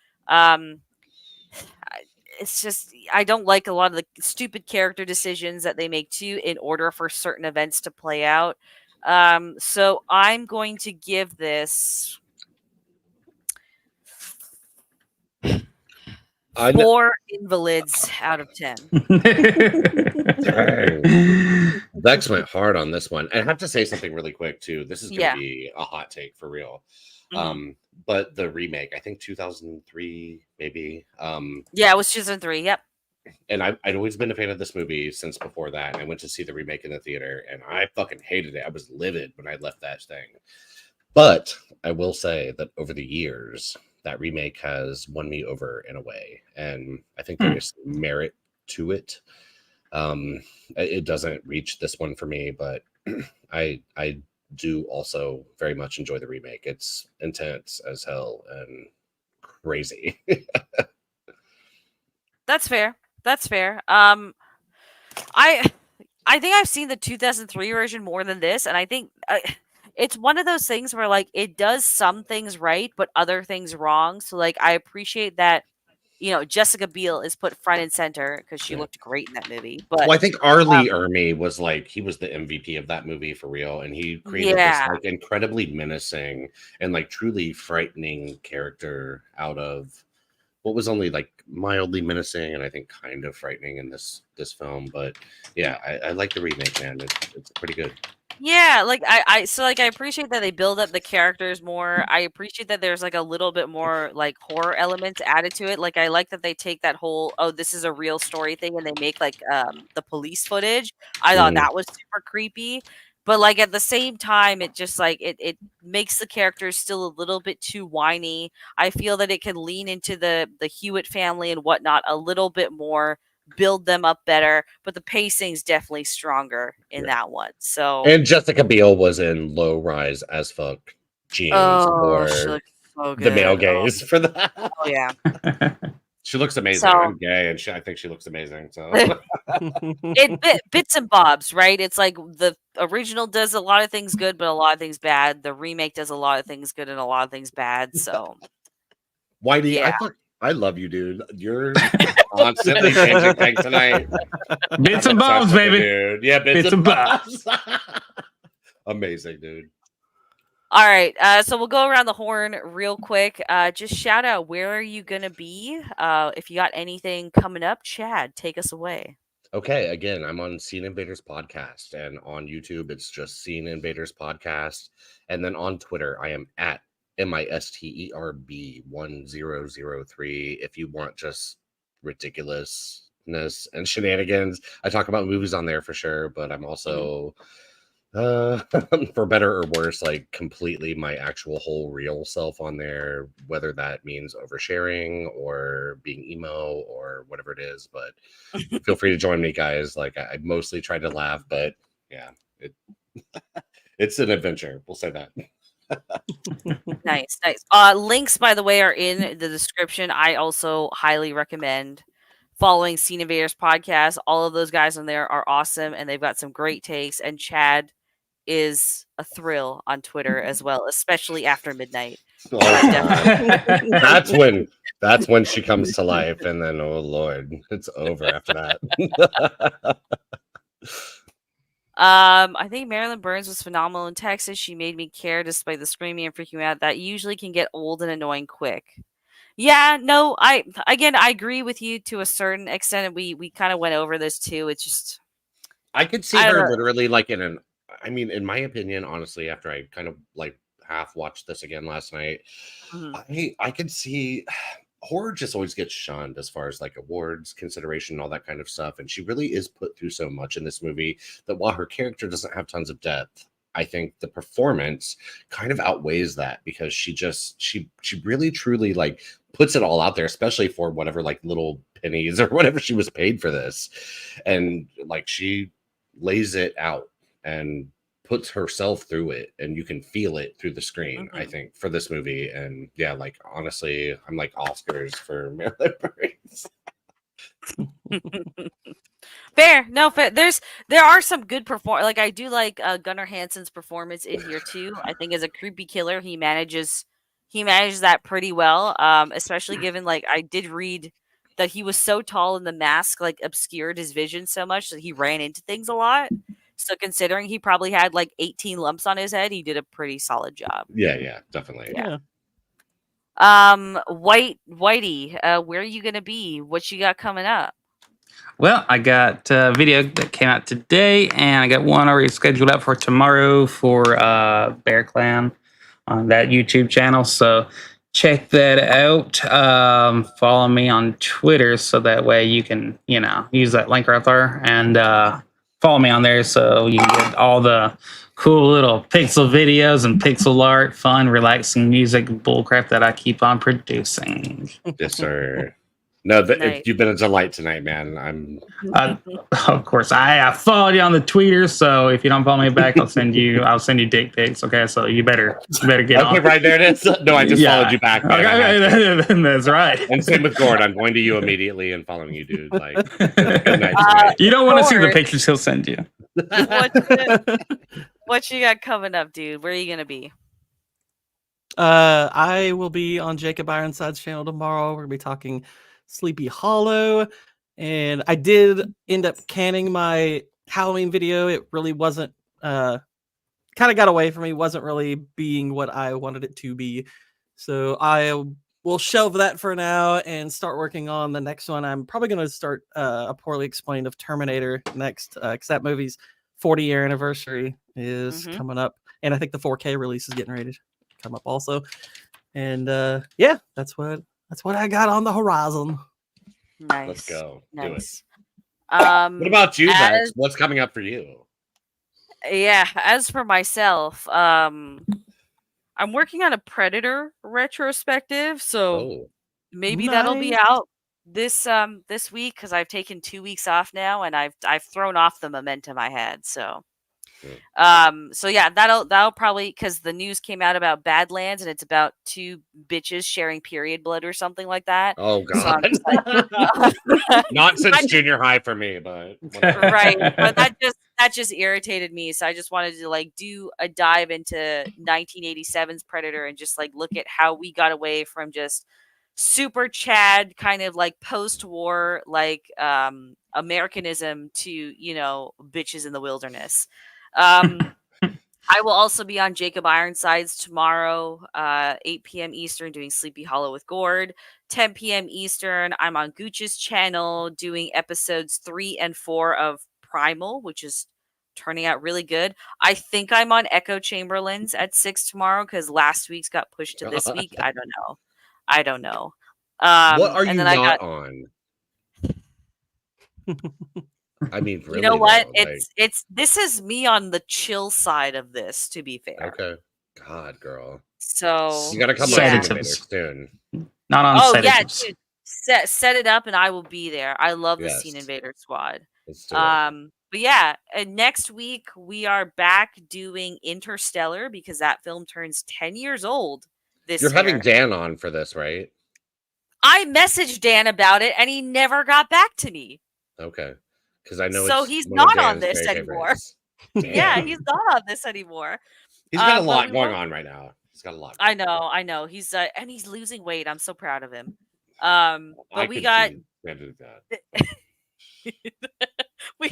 It's just, I don't like a lot of the stupid character decisions that they make too in order for certain events to play out. So I'm going to give this 4 invalids out of 10. Vex went hard on this one. I have to say something really quick too. This is going to be a hot take for real. But the remake, I think 2003, maybe. Yeah, it was 2003. Yep. And I'd always been a fan of this movie since before that. And I went to see the remake in the theater, and I fucking hated it. I was livid when I left that thing. But I will say that over the years, that remake has won me over in a way, and I think there is merit to it. It doesn't reach this one for me, but I do also very much enjoy the remake. It's intense as hell and crazy. That's fair. That's fair. I think I've seen the 2003 version more than this, and I think it's one of those things where like it does some things right, but other things wrong. So like I appreciate that, Jessica Biel is put front and center because she looked great in that movie. But well, I think Arlie Ermey was like, he was the MVP of that movie for real, and he created this like incredibly menacing and like truly frightening character out of what was only like mildly menacing and I think kind of frightening in this film. But yeah, I like the remake, man. It's pretty good. Yeah, like I appreciate that they build up the characters more. I appreciate that there's like a little bit more like horror elements added to it. Like I like that they take that whole this is a real story thing and they make like the police footage. I thought that was super creepy. But like at the same time, it just like it makes the characters still a little bit too whiny. I feel that it can lean into the Hewitt family and whatnot a little bit more, build them up better, but the pacing's definitely stronger in that one. So and Jessica Biel was in Low Rise as Fuck jeans for so the male gaze for that. Oh yeah. She looks amazing. So, I'm gay, and I think she looks amazing. So bits and bobs, right? It's like the original does a lot of things good, but a lot of things bad. The remake does a lot of things good and a lot of things bad. So, Whitey, I love you, dude. You're constantly changing things tonight. Bits and bobs, baby. Dude. Yeah, bits and bobs. Amazing, dude. All right, so we'll go around the horn real quick. Just shout out, where are you gonna be? If you got anything coming up, Chad, take us away. Okay, again, I'm on Scene Invaders Podcast, and on YouTube, it's just Scene Invaders Podcast, and then on Twitter, I am at MISTERB1003. If you want just ridiculousness and shenanigans, I talk about movies on there for sure, but I'm also for better or worse, like completely my actual whole real self on there, whether that means oversharing or being emo or whatever it is. But feel free to join me, guys. Like I mostly try to laugh, but yeah, it's an adventure. We'll say that. Nice. Links, by the way, are in the description. I also highly recommend following Scene Invaders Podcast. All of those guys on there are awesome, and they've got some great takes. And Chad is a thrill on Twitter as well, especially after midnight. That's when she comes to life, and then oh Lord, it's over after that. I think Marilyn Burns was phenomenal in Texas. She made me care despite the screaming and freaking out. That usually can get old and annoying quick. Yeah, no, I agree with you to a certain extent. We kind of went over this too. It's just I could see her literally like in my opinion, honestly, after I kind of like half watched this again last night, I could see horror just always gets shunned as far as like awards consideration and all that kind of stuff. And she really is put through so much in this movie that while her character doesn't have tons of depth, I think the performance kind of outweighs that, because she really truly like puts it all out there, especially for whatever like little pennies or whatever she was paid for this. And like she lays it out and puts herself through it, and you can feel it through the screen, I think, for this movie. And yeah, like honestly, I'm like Oscars for Marilyn Burns. Fair. No, fair. There are some good like I do like Gunnar Hansen's performance in here too. I think as a creepy killer, he manages that pretty well. Especially given like I did read that he was so tall and the mask like obscured his vision so much that he ran into things a lot. So considering he probably had like 18 lumps on his head, he did a pretty solid job. Yeah, definitely. Yeah. Whitey, where are you gonna be? What you got coming up? Well, I got a video that came out today, and I got one already scheduled out for tomorrow for Bear Clan on that YouTube channel. So check that out. Follow me on Twitter so that way you can, use that link right there and follow me on there so you can get all the cool little pixel videos and pixel art, fun, relaxing music, bullcrap that I keep on producing. Yes, sir. No, Nice. you've been a delight tonight, man. Of course, I followed you on the Twitter, so if you don't follow me back, I'll send you dick pics. Okay, so you better get on. Okay, right there it is. No, I just followed you back. Man. Okay, that's right. And same with Gord. I'm going to you immediately and following you, dude. Like, good night. You don't want to see the pictures he'll send you. What you got coming up, dude? Where are you gonna be? I will be on Jacob Ironside's channel tomorrow. We're gonna be talking Sleepy Hollow, and I did end up canning my Halloween video. It really wasn't kind of got away from me, wasn't really being what I wanted it to be, so I will shelve that for now and start working on the next one. I'm probably going to start a Poorly Explained of Terminator next, because that movie's 40-year anniversary is coming up, and I think the 4K release is getting ready to come up also. And yeah, that's what I got on the horizon. Nice. Let's go. Nice. Do it. What about you, Vex? What's coming up for you? Yeah, as for myself, I'm working on a Predator retrospective, so maybe that'll be out this week because I've taken 2 weeks off now, and I've thrown off the momentum I had. So yeah, that'll probably, because the news came out about Badlands, and it's about two bitches sharing period blood or something like that. Oh God! So not since junior high for me, but right. But that just irritated me, so I just wanted to do a dive into 1987's Predator and just look at how we got away from just super Chad kind of post-war Americanism to bitches in the wilderness. I will also be on Jacob Ironsides tomorrow, 8 p.m. Eastern, doing Sleepy Hollow with Gord. 10 p.m. Eastern, I'm on Gooch's channel doing episodes 3 and 4 of Primal, which is turning out really good. I think I'm on Echo Chamberlain's at 6 tomorrow because last week's got pushed to this week. I don't know. What are you not on? I mean, really, you know what? Though, it's this is me on the chill side of this, to be fair. Okay. God, girl. So you gotta come on soon. Not on. Oh yeah, dude. Set it up, and I will be there. I love the Scene Invader Squad. But yeah, next week we are back doing Interstellar because that film turns 10 years old this year. You're having Dan on for this, right? I messaged Dan about it, and he never got back to me. Okay. Because I know so he's not on this anymore. Yeah, he's not on this anymore. He's got a lot going on right now. He's got a lot. I know. He's and he's losing weight. I'm so proud of him. But we got we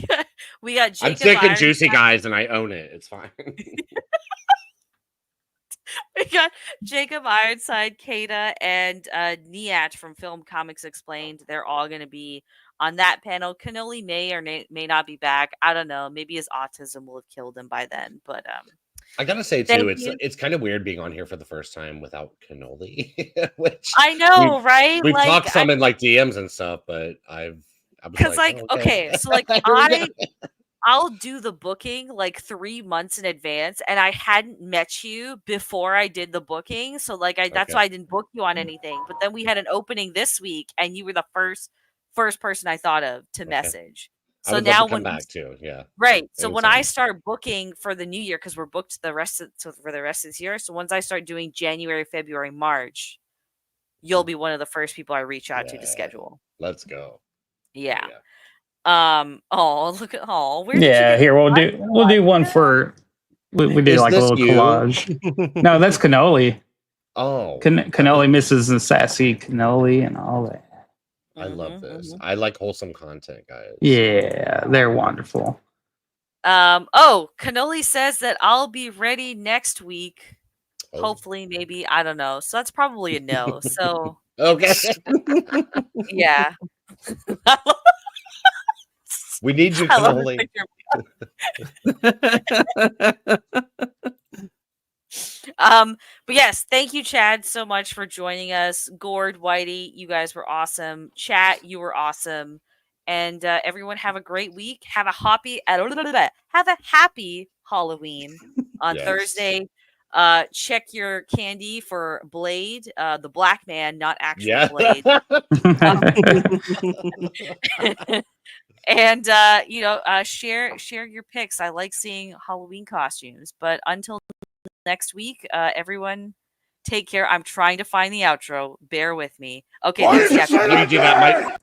got Jacob I'm sick and juicy, guys, and I own it. It's fine. We got Jacob Ironside, Kata, and Niat from Film Comics Explained. They're all going to be on that panel. Cannoli may or may not be back. I don't know. Maybe his autism will have killed him by then. But I gotta say too, it's kind of weird being on here for the first time without Cannoli. Which I know, right? We've talked some in DMs and stuff, but because I'll do the booking 3 months in advance, and I hadn't met you before I did the booking, so that's why I didn't book you on anything. But then we had an opening this week, and you were the first person I thought of to message. So now when back too, yeah, right. So when I start booking for the new year, because we're booked for the rest of this year. So once I start doing January, February, March, you'll be one of the first people I reach out to schedule. Let's go. Yeah. Oh, look at here we'll do one for we do a little collage. No, that's Cannoli. Oh, Cannoli misses and sassy Cannoli and all that. I love this. I like wholesome content, guys. Yeah, they're wonderful. Cannoli says that I'll be ready next week. hopefully, maybe, I don't know. So that's probably a no. So Okay. yeah. We need you, I love this cannoli. picture. But yes, thank you, Chad, so much for joining us. Gord, Whitey, you guys were awesome. Chat, you were awesome. And everyone have a great week. Have a happy Halloween on Thursday. Check your candy for Blade, the black man, not actual Blade. And share your picks. I like seeing Halloween costumes. But until next week, everyone take care. I'm trying to find the outro. Bear with me. Okay, there's the outro. Let me do that, Mike.